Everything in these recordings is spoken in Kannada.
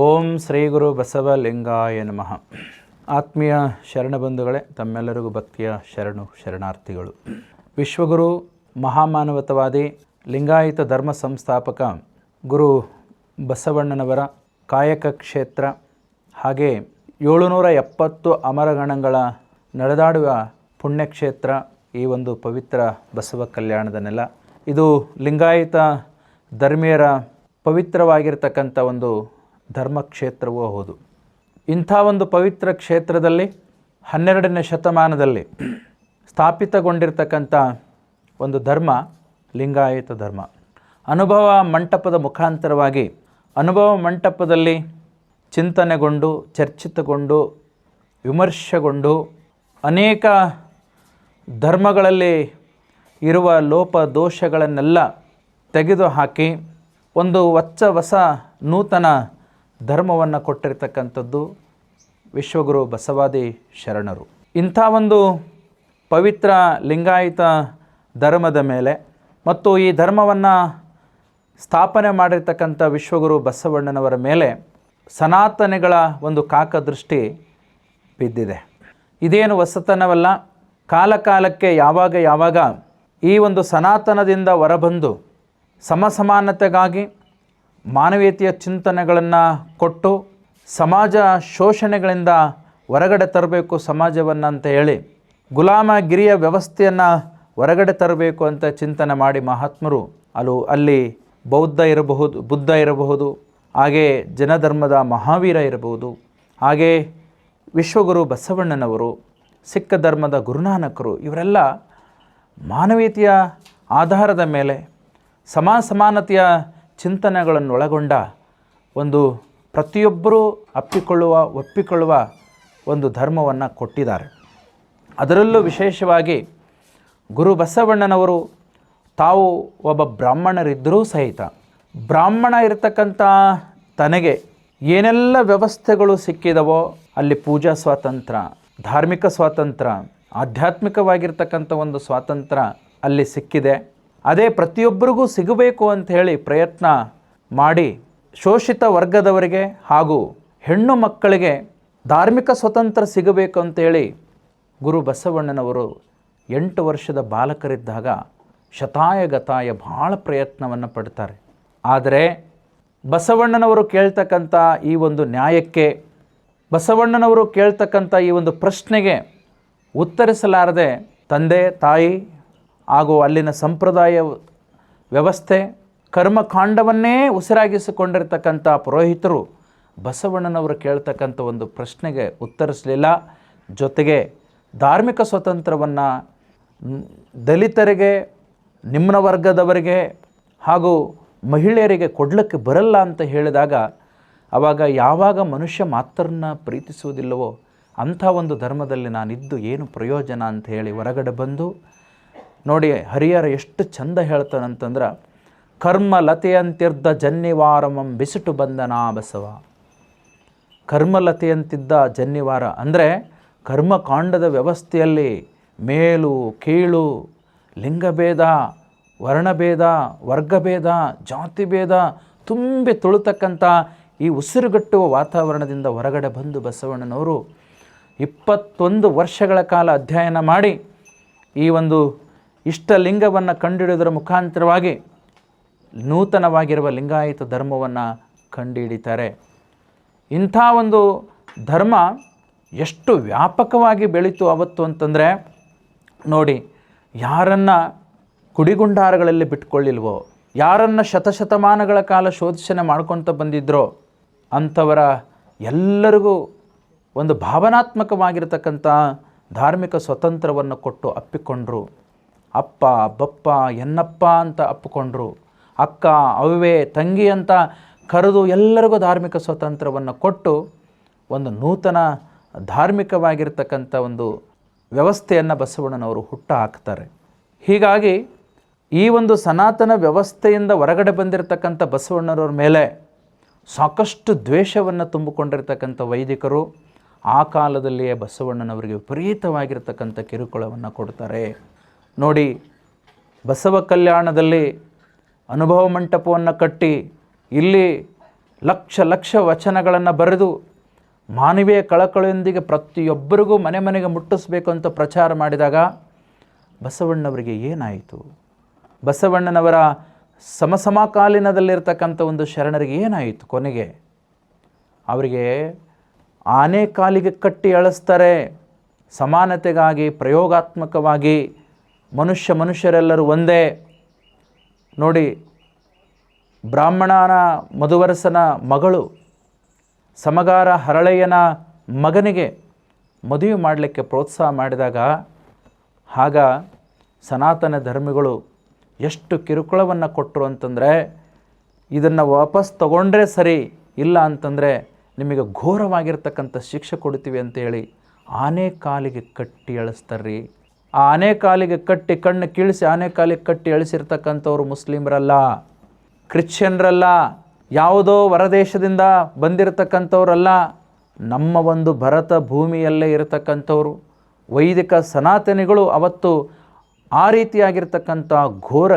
ಓಂ ಶ್ರೀ ಗುರು ಬಸವಲಿಂಗಾಯ ನಮಃ. ಆತ್ಮೀಯ ಶರಣಬಂಧುಗಳೇ, ತಮ್ಮೆಲ್ಲರಿಗೂ ಭಕ್ತಿಯ ಶರಣಾರ್ಥಿಗಳು. ವಿಶ್ವಗುರು ಮಹಾಮಾನವತವಾದಿ ಲಿಂಗಾಯತ ಧರ್ಮ ಸಂಸ್ಥಾಪಕ ಗುರು ಬಸವಣ್ಣನವರ ಕಾಯಕ ಕ್ಷೇತ್ರ ಹಾಗೆ 770 ಅಮರಗಣಗಳ ನಡೆದಾಡುವ ಪುಣ್ಯಕ್ಷೇತ್ರ ಈ ಒಂದು ಪವಿತ್ರ ಬಸವ ಕಲ್ಯಾಣದ ನೆಲ. ಇದು ಲಿಂಗಾಯತ ಧರ್ಮೀಯರ ಪವಿತ್ರವಾಗಿರ್ತಕ್ಕಂಥ ಒಂದು ಧರ್ಮಕ್ಷೇತ್ರವೂ ಹೌದು. ಇಂಥ ಒಂದು ಪವಿತ್ರ ಕ್ಷೇತ್ರದಲ್ಲಿ 12ನೇ ಶತಮಾನದಲ್ಲಿ ಸ್ಥಾಪಿತಗೊಂಡಿರ್ತಕ್ಕಂಥ ಒಂದು ಧರ್ಮ ಲಿಂಗಾಯತ ಧರ್ಮ. ಅನುಭವ ಮಂಟಪದ ಮುಖಾಂತರವಾಗಿ ಅನುಭವ ಮಂಟಪದಲ್ಲಿ ಚಿಂತನೆಗೊಂಡು, ಚರ್ಚಿತಗೊಂಡು, ವಿಮರ್ಶೆಗೊಂಡು ಅನೇಕ ಧರ್ಮಗಳಲ್ಲಿ ಇರುವ ಲೋಪ ದೋಷಗಳನ್ನೆಲ್ಲ ತೆಗೆದುಹಾಕಿ ಒಂದು ಹೊಸ ನೂತನ ಧರ್ಮವನ್ನು ಕೊಟ್ಟಿರ್ತಕ್ಕಂಥದ್ದು ವಿಶ್ವಗುರು ಬಸವಾದಿ ಶರಣರು. ಇಂಥ ಒಂದು ಪವಿತ್ರ ಲಿಂಗಾಯತ ಧರ್ಮದ ಮೇಲೆ ಮತ್ತು ಈ ಧರ್ಮವನ್ನು ಸ್ಥಾಪನೆ ಮಾಡಿರ್ತಕ್ಕಂಥ ವಿಶ್ವಗುರು ಬಸವಣ್ಣನವರ ಮೇಲೆ ಸನಾತನಿಗಳ ಒಂದು ಕಾಕದೃಷ್ಟಿ ಬಿದ್ದಿದೆ. ಇದೇನು ಹೊಸತನವಲ್ಲ. ಕಾಲಕಾಲಕ್ಕೆ ಯಾವಾಗ ಈ ಒಂದು ಸನಾತನದಿಂದ ಹೊರಬಂದು ಸಮಾನತೆಗಾಗಿ ಮಾನವೀಯತೆಯ ಚಿಂತನೆಗಳನ್ನು ಕೊಟ್ಟು ಸಮಾಜ ಶೋಷಣೆಗಳಿಂದ ಹೊರಗಡೆ ತರಬೇಕು ಸಮಾಜವನ್ನು ಅಂತ ಹೇಳಿ ಗುಲಾಮಗಿರಿಯ ವ್ಯವಸ್ಥೆಯನ್ನು ಹೊರಗಡೆ ತರಬೇಕು ಅಂತ ಚಿಂತನೆ ಮಾಡಿ ಮಹಾತ್ಮರು ಅಲ್ಲಿ ಬುದ್ಧ ಇರಬಹುದು, ಹಾಗೆ ಜನಧರ್ಮದ ಮಹಾವೀರ ಇರಬಹುದು, ಹಾಗೆ ವಿಶ್ವಗುರು ಬಸವಣ್ಣನವರು, ಸಿಖ್ ಧರ್ಮದ ಗುರುನಾನಕರು, ಇವರೆಲ್ಲ ಮಾನವೀಯತೆಯ ಆಧಾರದ ಮೇಲೆ ಸಮಾನತೆಯ ಚಿಂತನೆಗಳನ್ನು ಒಳಗೊಂಡ ಒಂದು ಪ್ರತಿಯೊಬ್ಬರೂ ಒಪ್ಪಿಕೊಳ್ಳುವ ಒಂದು ಧರ್ಮವನ್ನು ಕೊಟ್ಟಿದ್ದಾರೆ. ಅದರಲ್ಲೂ ವಿಶೇಷವಾಗಿ ಗುರು ಬಸವಣ್ಣನವರು ತಾವು ಒಬ್ಬ ಬ್ರಾಹ್ಮಣರಿದ್ದರೂ ಸಹಿತ ಬ್ರಾಹ್ಮಣ ಇರತಕ್ಕಂಥ ತನಗೆ ಏನೆಲ್ಲ ವ್ಯವಸ್ಥೆಗಳು ಸಿಕ್ಕಿದವೋ ಅಲ್ಲಿ ಪೂಜಾ ಸ್ವಾತಂತ್ರ್ಯ, ಧಾರ್ಮಿಕ ಸ್ವಾತಂತ್ರ್ಯ, ಆಧ್ಯಾತ್ಮಿಕವಾಗಿರ್ತಕ್ಕಂಥ ಒಂದು ಸ್ವಾತಂತ್ರ್ಯ ಅಲ್ಲಿ ಸಿಕ್ಕಿದೆ. ಅದೇ ಪ್ರತಿಯೊಬ್ಬರಿಗೂ ಸಿಗಬೇಕು ಅಂತ ಹೇಳಿ ಪ್ರಯತ್ನ ಮಾಡಿ ಶೋಷಿತ ವರ್ಗದವರಿಗೆ ಹಾಗೂ ಹೆಣ್ಣು ಮಕ್ಕಳಿಗೆ ಧಾರ್ಮಿಕ ಸ್ವಾತಂತ್ರ್ಯ ಸಿಗಬೇಕು ಅಂತೇಳಿ ಗುರು ಬಸವಣ್ಣನವರು 8 ವರ್ಷದ ಬಾಲಕರಿದ್ದಾಗ ಶತಾಯಗತಾಯ ಭಾಳ ಪ್ರಯತ್ನವನ್ನು ಪಡ್ತಾರೆ. ಆದರೆ ಬಸವಣ್ಣನವರು ಕೇಳ್ತಕ್ಕಂಥ ಈ ಒಂದು ನ್ಯಾಯಕ್ಕೆ, ಬಸವಣ್ಣನವರು ಕೇಳ್ತಕ್ಕಂಥ ಈ ಒಂದು ಪ್ರಶ್ನೆಗೆ ಉತ್ತರಿಸಲಾರದೆ ತಂದೆ ತಾಯಿ ಹಾಗೂ ಅಲ್ಲಿನ ಸಂಪ್ರದಾಯ ವ್ಯವಸ್ಥೆ ಕರ್ಮಕಾಂಡವನ್ನೇ ಉಸಿರಾಗಿಸಿಕೊಂಡಿರ್ತಕ್ಕಂಥ ಪುರೋಹಿತರು ಬಸವಣ್ಣನವರು ಕೇಳ್ತಕ್ಕಂಥ ಒಂದು ಪ್ರಶ್ನೆಗೆ ಉತ್ತರಿಸಲಿಲ್ಲ. ಜೊತೆಗೆ ಧಾರ್ಮಿಕ ಸ್ವಾತಂತ್ರ್ಯವನ್ನು ದಲಿತರಿಗೆ, ನಿಮ್ನ ವರ್ಗದವರಿಗೆ ಹಾಗೂ ಮಹಿಳೆಯರಿಗೆ ಕೊಡಲಿಕ್ಕೆ ಬರಲ್ಲ ಅಂತ ಹೇಳಿದಾಗ ಆವಾಗ ಯಾವಾಗ ಮನುಷ್ಯ ಮಾತ್ರನ್ನ ಪ್ರೀತಿಸುವುದಿಲ್ಲವೋ ಅಂಥ ಒಂದು ಧರ್ಮದಲ್ಲಿ ನಾನಿದ್ದು ಏನು ಪ್ರಯೋಜನ ಅಂತ ಹೇಳಿ ಹೊರಗಡೆ ಬಂದು ನೋಡಿ ಹರಿಹರ ಎಷ್ಟು ಚಂದ ಹೇಳ್ತಾನಂತಂದ್ರೆ, ಕರ್ಮಲತೆಯಂತಿದ್ದ ಜನ್ನಿವಾರಮಂ ಬಿಸಿಟು ಬಂದನಾ ಬಸವ. ಕರ್ಮಲತೆಯಂತಿದ್ದ ಜನ್ನಿವಾರ ಅಂದರೆ ಕರ್ಮಕಾಂಡದ ವ್ಯವಸ್ಥೆಯಲ್ಲಿ ಮೇಲು ಕೀಳು, ಲಿಂಗಭೇದ, ವರ್ಣಭೇದ, ವರ್ಗಭೇದ, ಜಾತಿಭೇದ ತುಂಬಿ ತುಳುತಕ್ಕಂಥ ಈ ಉಸಿರುಗಟ್ಟುವ ವಾತಾವರಣದಿಂದ ಹೊರಗಡೆ ಬಂದು ಬಸವಣ್ಣನವರು 21 ವರ್ಷಗಳ ಕಾಲ ಅಧ್ಯಯನ ಮಾಡಿ ಈ ಒಂದು ಇಷ್ಟಲಿಂಗವನ್ನು ಕಂಡುಹಿಡಿಯೋದರ ಮುಖಾಂತರವಾಗಿ ನೂತನವಾಗಿರುವ ಲಿಂಗಾಯತ ಧರ್ಮವನ್ನು ಕಂಡುಹಿಡಿತಾರೆ. ಇಂಥ ಒಂದು ಧರ್ಮ ಎಷ್ಟು ವ್ಯಾಪಕವಾಗಿ ಬೆಳೀತು ಅವತ್ತು ಅಂತಂದರೆ ನೋಡಿ, ಯಾರನ್ನು ಕುಡಿಗುಂಡಾರಗಳಲ್ಲಿ ಬಿಟ್ಕೊಳ್ಳಿಲ್ವೋ, ಯಾರನ್ನು ಶತಶತಮಾನಗಳ ಕಾಲ ಶೋಧನೆ ಮಾಡ್ಕೊತ ಬಂದಿದ್ರೋ ಅಂಥವರ ಎಲ್ಲರಿಗೂ ಒಂದು ಭಾವನಾತ್ಮಕವಾಗಿರ್ತಕ್ಕಂಥ ಧಾರ್ಮಿಕ ಸ್ವತಂತ್ರವನ್ನು ಕೊಟ್ಟು ಅಪ್ಪಿಕೊಂಡ್ರು. ಅಪ್ಪ ಬಪ್ಪ ಎನ್ನಪ್ಪ ಅಂತ ಅಪ್ಪಿಕೊಂಡ್ರು. ಅಕ್ಕ ಅವ್ವೆ ತಂಗಿ ಅಂತ ಕರೆದು ಎಲ್ಲರಿಗೂ ಧಾರ್ಮಿಕ ಸ್ವಾತಂತ್ರ್ಯವನ್ನು ಕೊಟ್ಟು ಒಂದು ನೂತನ ಧಾರ್ಮಿಕವಾಗಿರ್ತಕ್ಕಂಥ ಒಂದು ವ್ಯವಸ್ಥೆಯನ್ನು ಬಸವಣ್ಣನವರು ಹುಟ್ಟು ಹಾಕ್ತಾರೆ. ಹೀಗಾಗಿ ಈ ಒಂದು ಸನಾತನ ವ್ಯವಸ್ಥೆಯಿಂದ ಹೊರಗಡೆ ಬಂದಿರತಕ್ಕಂಥ ಬಸವಣ್ಣನವ್ರ ಮೇಲೆ ಸಾಕಷ್ಟು ದ್ವೇಷವನ್ನು ತುಂಬಿಕೊಂಡಿರ್ತಕ್ಕಂಥ ವೈದಿಕರು ಆ ಕಾಲದಲ್ಲಿಯೇ ಬಸವಣ್ಣನವರಿಗೆ ವಿಪರೀತವಾಗಿರ್ತಕ್ಕಂಥ ಕಿರುಕುಳವನ್ನು ಕೊಡ್ತಾರೆ. ನೋಡಿ, ಬಸವ ಕಲ್ಯಾಣದಲ್ಲಿ ಅನುಭವ ಮಂಟಪವನ್ನು ಕಟ್ಟಿ ಇಲ್ಲಿ ಲಕ್ಷ ಲಕ್ಷ ವಚನಗಳನ್ನು ಬರೆದು ಮಾನವೀಯ ಕಳಕಳಿಯೊಂದಿಗೆ ಪ್ರತಿಯೊಬ್ಬರಿಗೂ ಮನೆ ಮನೆಗೆ ಮುಟ್ಟಿಸ್ಬೇಕು ಅಂತ ಪ್ರಚಾರ ಮಾಡಿದಾಗ ಬಸವಣ್ಣವರಿಗೆ ಏನಾಯಿತು? ಬಸವಣ್ಣನವರ ಸಮಕಾಲೀನದಲ್ಲಿರ್ತಕ್ಕಂಥ ಒಂದು ಶರಣರಿಗೆ ಏನಾಯಿತು? ಕೊನೆಗೆ ಅವರಿಗೆ ಆನೆ ಕಾಲಿಗೆ ಕಟ್ಟಿ ಅಳಿಸ್ತಾರೆ. ಸಮಾನತೆಗಾಗಿ, ಪ್ರಯೋಗಾತ್ಮಕವಾಗಿ ಮನುಷ್ಯರೆಲ್ಲರೂ ಒಂದೇ. ನೋಡಿ, ಬ್ರಾಹ್ಮಣನ ಮಧುವರಸನ ಮಗಳು ಸಮಗಾರ ಹರಳಯ್ಯನ ಮಗನಿಗೆ ಮದುವೆ ಮಾಡಲಿಕ್ಕೆ ಪ್ರೋತ್ಸಾಹ ಮಾಡಿದಾಗ ಆಗ ಸನಾತನ ಧರ್ಮಿಗಳು ಎಷ್ಟು ಕಿರುಕುಳವನ್ನು ಕೊಟ್ಟರು ಅಂತಂದರೆ, ಇದನ್ನು ವಾಪಸ್ ತಗೊಂಡ್ರೆ ಸರಿ, ಇಲ್ಲ ಅಂತಂದರೆ ನಿಮಗೆ ಘೋರವಾಗಿರ್ತಕ್ಕಂಥ ಶಿಕ್ಷೆ ಕೊಡ್ತೀವಿ ಅಂತೇಳಿ ಆನೆ ಕಾಲಿಗೆ ಕಟ್ಟಿ ಅಳಿಸ್ತಾರ್ರಿ. ಆ ಆನೆ ಕಾಲಿಗೆ ಕಟ್ಟಿ ಕಣ್ಣು ಕೀಳಿಸಿ ಆನೆ ಕಾಲಿಗೆ ಕಟ್ಟಿ ಅಳಿಸಿರ್ತಕ್ಕಂಥವ್ರು ಮುಸ್ಲಿಮರಲ್ಲ, ಕ್ರಿಶ್ಚಿಯನ್ರಲ್ಲ, ಯಾವುದೋ ಹೊರದೇಶದಿಂದ ಬಂದಿರತಕ್ಕಂಥವ್ರಲ್ಲ, ನಮ್ಮ ಒಂದು ಭರತ ಭೂಮಿಯಲ್ಲೇ ಇರತಕ್ಕಂಥವ್ರು ವೈದಿಕ ಸನಾತನಿಗಳು ಅವತ್ತು ಆ ರೀತಿಯಾಗಿರ್ತಕ್ಕಂಥ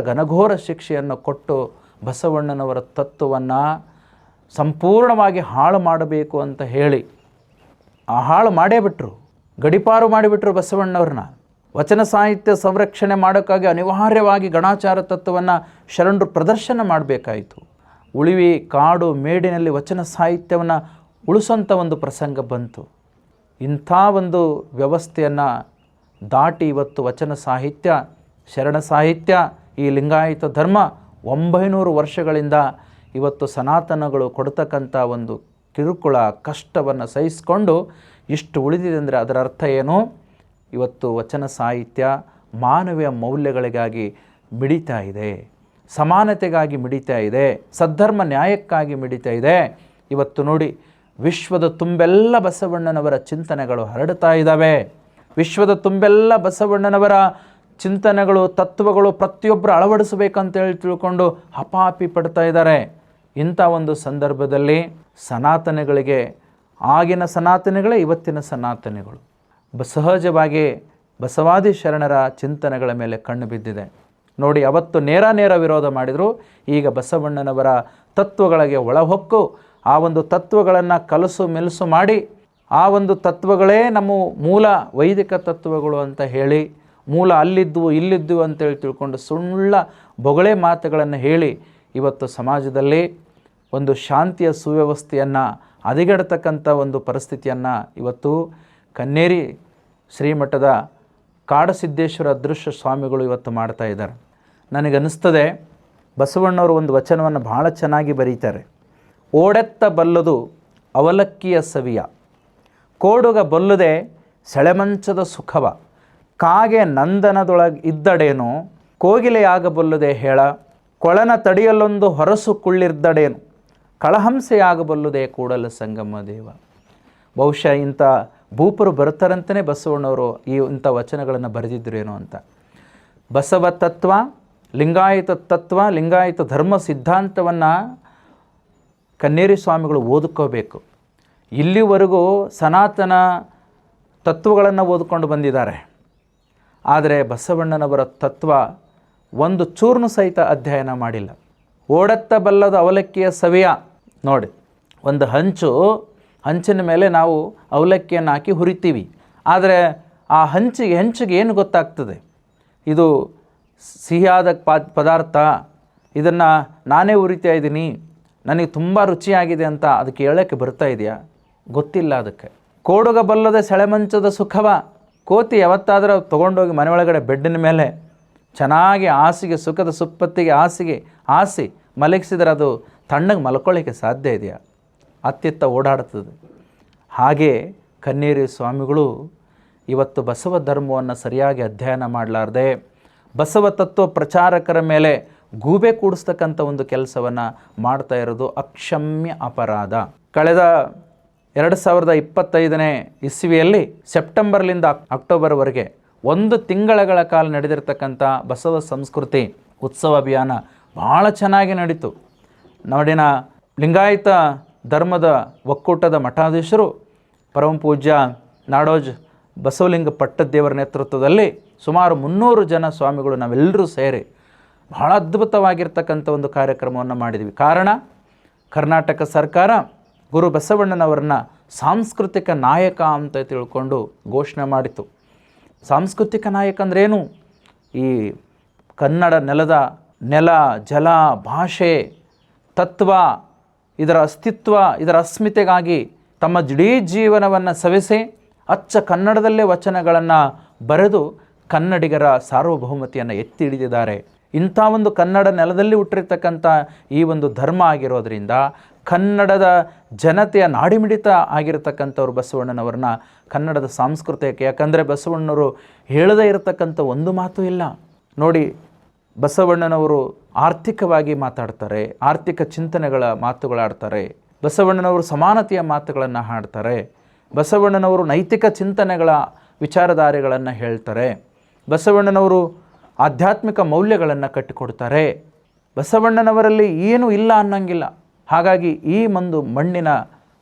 ಘನಘೋರ ಶಿಕ್ಷೆಯನ್ನು ಕೊಟ್ಟು ಬಸವಣ್ಣನವರ ತತ್ವವನ್ನು ಸಂಪೂರ್ಣವಾಗಿ ಹಾಳು ಮಾಡಬೇಕು ಅಂತ ಹೇಳಿ ಹಾಳು ಮಾಡೇ ಬಿಟ್ಟರು, ಗಡಿಪಾರು ಮಾಡಿಬಿಟ್ರು ಬಸವಣ್ಣವ್ರನ್ನ. ವಚನ ಸಾಹಿತ್ಯ ಸಂರಕ್ಷಣೆ ಮಾಡೋಕ್ಕಾಗಿ ಅನಿವಾರ್ಯವಾಗಿ ಗಣಾಚಾರ ತತ್ವವನ್ನು ಶರಣರು ಪ್ರದರ್ಶನ ಮಾಡಬೇಕಾಯಿತು. ಉಳಿವಿ ಕಾಡು ಮೇಡಿನಲ್ಲಿ ವಚನ ಸಾಹಿತ್ಯವನ್ನು ಉಳಿಸೋಂಥ ಒಂದು ಪ್ರಸಂಗ ಬಂತು. ಇಂಥ ಒಂದು ವ್ಯವಸ್ಥೆಯನ್ನು ದಾಟಿ ಇವತ್ತು ವಚನ ಸಾಹಿತ್ಯ, ಶರಣ ಸಾಹಿತ್ಯ, ಈ ಲಿಂಗಾಯತ ಧರ್ಮ 900 ವರ್ಷಗಳಿಂದ ಇವತ್ತು ಸನಾತನಗಳು ಕೊಡ್ತಕ್ಕಂಥ ಒಂದು ಕಿರುಕುಳ ಕಷ್ಟವನ್ನು ಸಹಿಸಿಕೊಂಡು ಇಷ್ಟು ಉಳಿದಿದೆ ಅಂದರೆ ಅದರ ಅರ್ಥ ಏನು? ಇವತ್ತು ವಚನ ಸಾಹಿತ್ಯ ಮಾನವೀಯ ಮೌಲ್ಯಗಳಿಗಾಗಿ ಮಿಡಿತಾ ಇದೆ, ಸಮಾನತೆಗಾಗಿ ಮಿಡಿತಾ ಇದೆ, ಸದ್ಧರ್ಮ ನ್ಯಾಯಕ್ಕಾಗಿ ಮಿಡಿತಾ ಇದೆ. ಇವತ್ತು ನೋಡಿ, ವಿಶ್ವದ ತುಂಬೆಲ್ಲ ಬಸವಣ್ಣನವರ ಚಿಂತನೆಗಳು ಹರಡ್ತಾ ಇದ್ದಾವೆ. ವಿಶ್ವದ ತುಂಬೆಲ್ಲ ಬಸವಣ್ಣನವರ ಚಿಂತನೆಗಳು, ತತ್ವಗಳು ಪ್ರತಿಯೊಬ್ಬರು ಅಳವಡಿಸಬೇಕಂತೇಳಿ ತಿಳ್ಕೊಂಡು ಹಪಾಪಿ ಪಡ್ತಾ ಇದ್ದಾರೆ. ಇಂಥ ಒಂದು ಸಂದರ್ಭದಲ್ಲಿ ಸನಾತನಿಗಳಿಗೆ, ಆಗಿನ ಸನಾತನಿಗಳೇ ಇವತ್ತಿನ ಸನಾತನಿಗಳು ಸಹಜವಾಗಿ ಬಸವಾದಿ ಶರಣರ ಚಿಂತನೆಗಳ ಮೇಲೆ ಕಣ್ಣು ಬಿದ್ದಿದೆ. ನೋಡಿ, ಅವತ್ತು ನೇರ ವಿರೋಧ ಮಾಡಿದರು. ಈಗ ಬಸವಣ್ಣನವರ ತತ್ವಗಳಿಗೆ ಒಳಹೊಕ್ಕು ಆ ಒಂದು ತತ್ವಗಳನ್ನು ಕಲಸು ಮೆಲಸು ಮಾಡಿ ಆ ಒಂದು ತತ್ವಗಳೇ ನಮ್ಮ ಮೂಲ ವೈದಿಕ ತತ್ವಗಳು ಅಂತ ಹೇಳಿ, ಮೂಲ ಅಲ್ಲಿದ್ದು ಇಲ್ಲಿದ್ದು ಅಂತೇಳಿ ತಿಳ್ಕೊಂಡು ಸುಳ್ಳ ಬೊಗಳೆ ಮಾತುಗಳನ್ನು ಹೇಳಿ ಇವತ್ತು ಸಮಾಜದಲ್ಲಿ ಒಂದು ಶಾಂತಿಯ ಸುವ್ಯವಸ್ಥೆಯನ್ನು ಹದಗೆಡ್ತಕ್ಕಂಥ ಒಂದು ಪರಿಸ್ಥಿತಿಯನ್ನು ಇವತ್ತು ಕನ್ನೇರಿ ಶ್ರೀಮಠದ ಕಾಡಸಿದ್ದೇಶ್ವರ ಅದೃಶ್ಯ ಸ್ವಾಮಿಗಳು ಇವತ್ತು ಮಾಡ್ತಾ ಇದ್ದಾರೆ. ನನಗನ್ನಿಸ್ತದೆ, ಬಸವಣ್ಣವರು ಒಂದು ವಚನವನ್ನು ಭಾಳ ಚೆನ್ನಾಗಿ ಬರೀತಾರೆ. ಓಡೆತ್ತ ಬಲ್ಲದು ಅವಲಕ್ಕಿಯ ಸವಿಯ, ಕೋಡುಗ ಬಲ್ಲುದೆ ಸೆಳೆಮಂಚದ ಸುಖವ, ಕಾಗೆ ನಂದನದೊಳಗೆ ಇದ್ದಡೇನು, ಕೋಗಿಲೆಯಾಗಬಲ್ಲುದೆ ಹೇಳ, ಕೊಳನ ತಡಿಯಲ್ಲೊಂದು ಹೊರಸು ಕುಳ್ಳಿರ್ದಡೇನು, ಕಳಹಂಸೆಯಾಗಬಲ್ಲುದೇ ಕೂಡಲ ಸಂಗಮ ದೇವ. ಬಹುಶಃ ಇಂಥ ಭೂಪರು ಬರ್ತಾರಂತಲೇ ಬಸವಣ್ಣವರು ಇಂಥ ವಚನಗಳನ್ನು ಬರೆದಿದ್ದರೇನೋ ಅಂತ. ಬಸವ ತತ್ವ, ಲಿಂಗಾಯತ ತತ್ವ, ಲಿಂಗಾಯತ ಧರ್ಮ ಸಿದ್ಧಾಂತವನ್ನು ಕನ್ನೇರಿ ಸ್ವಾಮಿಗಳು ಓದ್ಕೋಬೇಕು. ಇಲ್ಲಿವರೆಗೂ ಸನಾತನ ತತ್ವಗಳನ್ನು ಓದ್ಕೊಂಡು ಬಂದಿದ್ದಾರೆ. ಆದರೆ ಬಸವಣ್ಣನವರ ತತ್ವ ಒಂದು ಚೂರ್ಣ ಸಹಿತ ಅಧ್ಯಯನ ಮಾಡಿಲ್ಲ. ಓಡತ್ತ ಬಲ್ಲದ ಅವಲಕ್ಕಿಯ ಸವಿಯ, ನೋಡಿ, ಒಂದು ಹಂಚಿನ ಮೇಲೆ ನಾವು ಅವಲಕ್ಕಿಯನ್ನು ಹಾಕಿ ಹುರಿತೀವಿ. ಆದರೆ ಆ ಹೆಂಚಿಗೆ ಏನು ಗೊತ್ತಾಗ್ತದೆ? ಇದು ಸಿಹಿಯಾದ ಪದಾರ್ಥ, ಇದನ್ನು ನಾನೇ ಹುರಿತಾ ಇದ್ದೀನಿ, ನನಗೆ ತುಂಬ ರುಚಿಯಾಗಿದೆ ಅಂತ ಅದಕ್ಕೆ ಹೇಳೋಕ್ಕೆ ಬರ್ತಾ ಇದೆಯಾ? ಗೊತ್ತಿಲ್ಲ. ಅದಕ್ಕೆ ಕೋಡುಗ ಬಲ್ಲದ ಸೆಳೆಮಂಚದ ಸುಖವ, ಕೋತಿ ಯಾವತ್ತಾದರೂ ತೊಗೊಂಡೋಗಿ ಮನೆ ಒಳಗಡೆ ಬೆಡ್ಡಿನ ಮೇಲೆ ಚೆನ್ನಾಗಿ ಹಾಸಿಗೆ, ಸುಖದ ಸುಪ್ಪತ್ತಿಗೆ ಹಾಸಿ ಮಲಗಿಸಿದ್ರೆ ಅದು ತಣ್ಣಗೆ ಮಲ್ಕೊಳ್ಳಿಕ್ಕೆ ಸಾಧ್ಯ ಇದೆಯಾ? ಅತ್ತಿತ್ತ ಓಡಾಡ್ತದೆ. ಹಾಗೆ ಕನ್ನೇರಿ ಸ್ವಾಮಿಗಳು ಇವತ್ತು ಬಸವ ಧರ್ಮವನ್ನು ಸರಿಯಾಗಿ ಅಧ್ಯಯನ ಮಾಡಲಾರ್ದೆ ಬಸವ ತತ್ವ ಪ್ರಚಾರಕರ ಮೇಲೆ ಗೂಬೆ ಕೂಡಿಸ್ತಕ್ಕಂಥ ಒಂದು ಕೆಲಸವನ್ನು ಮಾಡ್ತಾ ಇರೋದು ಅಕ್ಷಮ್ಯ ಅಪರಾಧ. ಕಳೆದ 2025ನೇ ಇಸ್ವಿಯಲ್ಲಿ ಸೆಪ್ಟೆಂಬರ್ಲಿಂದ ಅಕ್ಟೋಬರ್ವರೆಗೆ 1 ತಿಂಗಳ ಕಾಲ ನಡೆದಿರ್ತಕ್ಕಂಥ ಬಸವ ಸಂಸ್ಕೃತಿ ಉತ್ಸವ ಅಭಿಯಾನ ಭಾಳ ಚೆನ್ನಾಗಿ ನಡೀತು. ನಾಡಿನ ಲಿಂಗಾಯತ ಧರ್ಮದ ಒಕ್ಕೂಟದ ಮಠಾಧೀಶರು ಪರಮ ಪೂಜ್ಯ ನಾಡೋಜ್ ಬಸವಲಿಂಗ ಪಟ್ಟದ್ದೇವರ ನೇತೃತ್ವದಲ್ಲಿ ಸುಮಾರು 300 ಜನ ಸ್ವಾಮಿಗಳು ನಾವೆಲ್ಲರೂ ಸೇರಿ ಬಹಳ ಅದ್ಭುತವಾಗಿರ್ತಕ್ಕಂಥ ಒಂದು ಕಾರ್ಯಕ್ರಮವನ್ನು ಮಾಡಿದ್ವಿ. ಕಾರಣ, ಕರ್ನಾಟಕ ಸರ್ಕಾರ ಗುರು ಬಸವಣ್ಣನವರನ್ನ ಸಾಂಸ್ಕೃತಿಕ ನಾಯಕ ಅಂತ ತಿಳ್ಕೊಂಡು ಘೋಷಣೆ ಮಾಡಿತು. ಸಾಂಸ್ಕೃತಿಕ ನಾಯಕ ಅಂದ್ರೇನು? ಈ ಕನ್ನಡ ನೆಲ, ಜಲ, ಭಾಷೆ, ತತ್ವ, ಇದರ ಅಸ್ತಿತ್ವ, ಇದರ ಅಸ್ಮಿತೆಗಾಗಿ ತಮ್ಮ ಇಡೀ ಜೀವನವನ್ನು ಸವೆಸಿ ಅಚ್ಚ ಕನ್ನಡದಲ್ಲೇ ವಚನಗಳನ್ನು ಬರೆದು ಕನ್ನಡಿಗರ ಸಾರ್ವಭೌಮತೆಯನ್ನು ಎತ್ತಿ ಹಿಡಿದಿದ್ದಾರೆ. ಇಂಥ ಒಂದು ಕನ್ನಡ ನೆಲದಲ್ಲಿ ಹುಟ್ಟಿರ್ತಕ್ಕಂಥ ಈ ಒಂದು ಧರ್ಮ ಆಗಿರೋದ್ರಿಂದ ಕನ್ನಡದ ಜನತೆಯ ನಾಡಿಮಿಡಿತ ಆಗಿರತಕ್ಕಂಥವ್ರು ಬಸವಣ್ಣನವ್ರನ್ನ ಕನ್ನಡದ ಸಾಂಸ್ಕೃತಿಕ. ಯಾಕಂದರೆ ಬಸವಣ್ಣವರು ಹೇಳದೇ ಇರತಕ್ಕಂಥ ಒಂದು ಮಾತು ಇಲ್ಲ ನೋಡಿ. ಬಸವಣ್ಣನವರು ಆರ್ಥಿಕವಾಗಿ ಮಾತಾಡ್ತಾರೆ, ಆರ್ಥಿಕ ಚಿಂತನೆಗಳ ಮಾತುಗಳಾಡ್ತಾರೆ. ಬಸವಣ್ಣನವರು ಸಮಾನತೆಯ ಮಾತುಗಳನ್ನು ಹಾಡ್ತಾರೆ. ಬಸವಣ್ಣನವರು ನೈತಿಕ ಚಿಂತನೆಗಳ ವಿಚಾರಧಾರೆಗಳನ್ನು ಹೇಳ್ತಾರೆ. ಬಸವಣ್ಣನವರು ಆಧ್ಯಾತ್ಮಿಕ ಮೌಲ್ಯಗಳನ್ನು ಕಟ್ಟಿಕೊಡ್ತಾರೆ. ಬಸವಣ್ಣನವರಲ್ಲಿ ಏನೂ ಇಲ್ಲ ಅನ್ನಂಗಿಲ್ಲ. ಹಾಗಾಗಿ ಈ ಒಂದು ಮಣ್ಣಿನ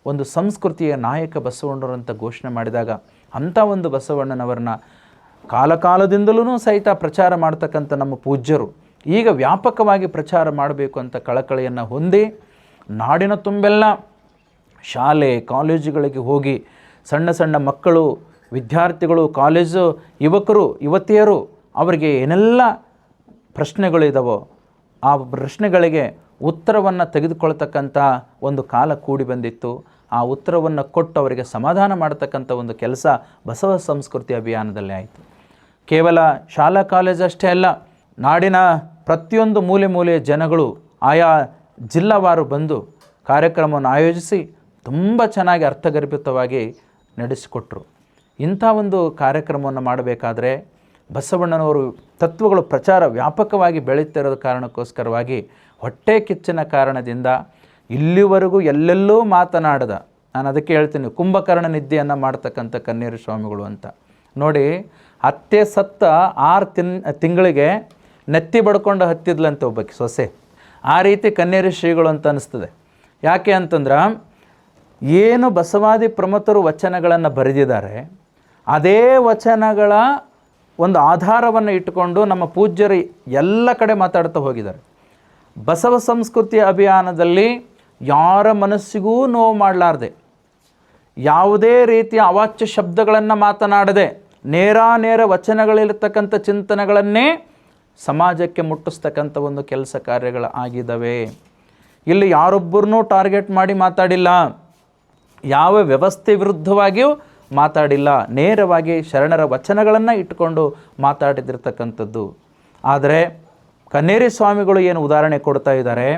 ಒಂದು ಸಂಸ್ಕೃತಿಯ ನಾಯಕ ಬಸವಣ್ಣರು ಅಂತ ಘೋಷಣೆ ಮಾಡಿದಾಗ ಅಂಥ ಒಂದು ಬಸವಣ್ಣನವರನ್ನ ಕಾಲದಿಂದಲೂ ಸಹಿತ ಪ್ರಚಾರ ಮಾಡ್ತಕ್ಕಂಥ ನಮ್ಮ ಪೂಜ್ಯರು ಈಗ ವ್ಯಾಪಕವಾಗಿ ಪ್ರಚಾರ ಮಾಡಬೇಕು ಅಂತ ಕಳಕಳಿಯನ್ನು ಹೊಂದಿ ನಾಡಿನ ತುಂಬೆಲ್ಲ ಶಾಲೆ ಕಾಲೇಜುಗಳಿಗೆ ಹೋಗಿ ಸಣ್ಣ ಸಣ್ಣ ಮಕ್ಕಳು, ವಿದ್ಯಾರ್ಥಿಗಳು, ಕಾಲೇಜು ಯುವಕರು, ಯುವತಿಯರು ಅವರಿಗೆ ಏನೆಲ್ಲ ಪ್ರಶ್ನೆಗಳಿದಾವೋ ಆ ಪ್ರಶ್ನೆಗಳಿಗೆ ಉತ್ತರವನ್ನು ತೆಗೆದುಕೊಳ್ತಕ್ಕಂಥ ಒಂದು ಕಾಲ ಕೂಡಿ ಬಂದಿತ್ತು. ಆ ಉತ್ತರವನ್ನು ಕೊಟ್ಟು ಅವರಿಗೆ ಸಮಾಧಾನ ಮಾಡತಕ್ಕಂಥ ಒಂದು ಕೆಲಸ ಬಸವ ಸಂಸ್ಕೃತಿ ಅಭಿಯಾನದಲ್ಲೇ ಆಯಿತು. ಕೇವಲ ಶಾಲಾ ಕಾಲೇಜ್ ಅಷ್ಟೇ ಅಲ್ಲ, ನಾಡಿನ ಪ್ರತಿಯೊಂದು ಮೂಲೆಯ ಜನಗಳು ಆಯಾ ಜಿಲ್ಲಾವಾರು ಬಂದು ಕಾರ್ಯಕ್ರಮವನ್ನು ಆಯೋಜಿಸಿ ತುಂಬ ಚೆನ್ನಾಗಿ ಅರ್ಥಗರ್ಭಿತವಾಗಿ ನಡೆಸಿಕೊಟ್ರು. ಇಂಥ ಒಂದು ಕಾರ್ಯಕ್ರಮವನ್ನು ಮಾಡಬೇಕಾದ್ರೆ ಬಸವಣ್ಣನವರು ತತ್ವಗಳು ಪ್ರಚಾರ ವ್ಯಾಪಕವಾಗಿ ಬೆಳೀತಿರೋದ ಕಾರಣಕ್ಕೋಸ್ಕರವಾಗಿ ಹೊಟ್ಟೆ ಕಿಚ್ಚಿನ ಕಾರಣದಿಂದ ಇಲ್ಲಿವರೆಗೂ ಎಲ್ಲೆಲ್ಲೂ ಮಾತನಾಡದ, ನಾನು ಅದಕ್ಕೆ ಹೇಳ್ತೀನಿ ಕುಂಭಕರ್ಣ ನಿದ್ದೆಯನ್ನು ಮಾಡ್ತಕ್ಕಂಥ ಕನ್ನೇರು ಸ್ವಾಮಿಗಳು ಅಂತ. ನೋಡಿ, ಅತ್ತೆ ಸತ್ತ 6 ತಿಂಗಳಿಗೆ ನೆತ್ತಿ ಬಡ್ಕೊಂಡು ಹತ್ತಿದ್ಲಂತೆ ಒಬ್ಬಕ್ಕೆ ಸೊಸೆ. ಆ ರೀತಿ ಕನ್ನೇರು ಶ್ರೀಗಳು ಅಂತ ಅನಿಸ್ತದೆ. ಯಾಕೆ ಅಂತಂದ್ರೆ ಏನು ಬಸವಾದಿ ಪ್ರಮುಖರು ವಚನಗಳನ್ನು ಬರೆದಿದ್ದಾರೆ ಅದೇ ವಚನಗಳ ಒಂದು ಆಧಾರವನ್ನು ಇಟ್ಟುಕೊಂಡು ನಮ್ಮ ಪೂಜ್ಯರು ಎಲ್ಲ ಕಡೆ ಮಾತಾಡ್ತಾ ಹೋಗಿದ್ದಾರೆ. ಬಸವ ಸಂಸ್ಕೃತಿ ಅಭಿಯಾನದಲ್ಲಿ ಯಾರ ಮನಸ್ಸಿಗೂ ನೋವು ಮಾಡಲಾರ್ದೆ, ಯಾವುದೇ ರೀತಿಯ ಅವಾಚ್ಯ ಶಬ್ದಗಳನ್ನು ಮಾತನಾಡದೆ ನೇರ ವಚನಗಳಿರ್ತಕ್ಕಂಥ ಚಿಂತನೆಗಳನ್ನೇ ಸಮಾಜಕ್ಕೆ ಮುಟ್ಟಿಸ್ತಕ್ಕಂಥ ಒಂದು ಕೆಲಸ ಕಾರ್ಯಗಳು ಆಗಿದ್ದಾವೆ. ಇಲ್ಲಿ ಯಾರೊಬ್ಬರನ್ನೂ ಟಾರ್ಗೆಟ್ ಮಾಡಿ ಮಾತಾಡಿಲ್ಲ, ಯಾವ ವ್ಯವಸ್ಥೆ ವಿರುದ್ಧವಾಗಿಯೂ ಮಾತಾಡಿಲ್ಲ, ನೇರವಾಗಿ ಶರಣರ ವಚನಗಳನ್ನು ಇಟ್ಟುಕೊಂಡು ಮಾತಾಡಿದಿರ್ತಕ್ಕಂಥದ್ದು. ಆದರೆ ಕನ್ನೇರಿ ಸ್ವಾಮಿಗಳು ಏನು ಉದಾಹರಣೆ ಕೊಡ್ತಾ ಇದ್ದಾರೆ,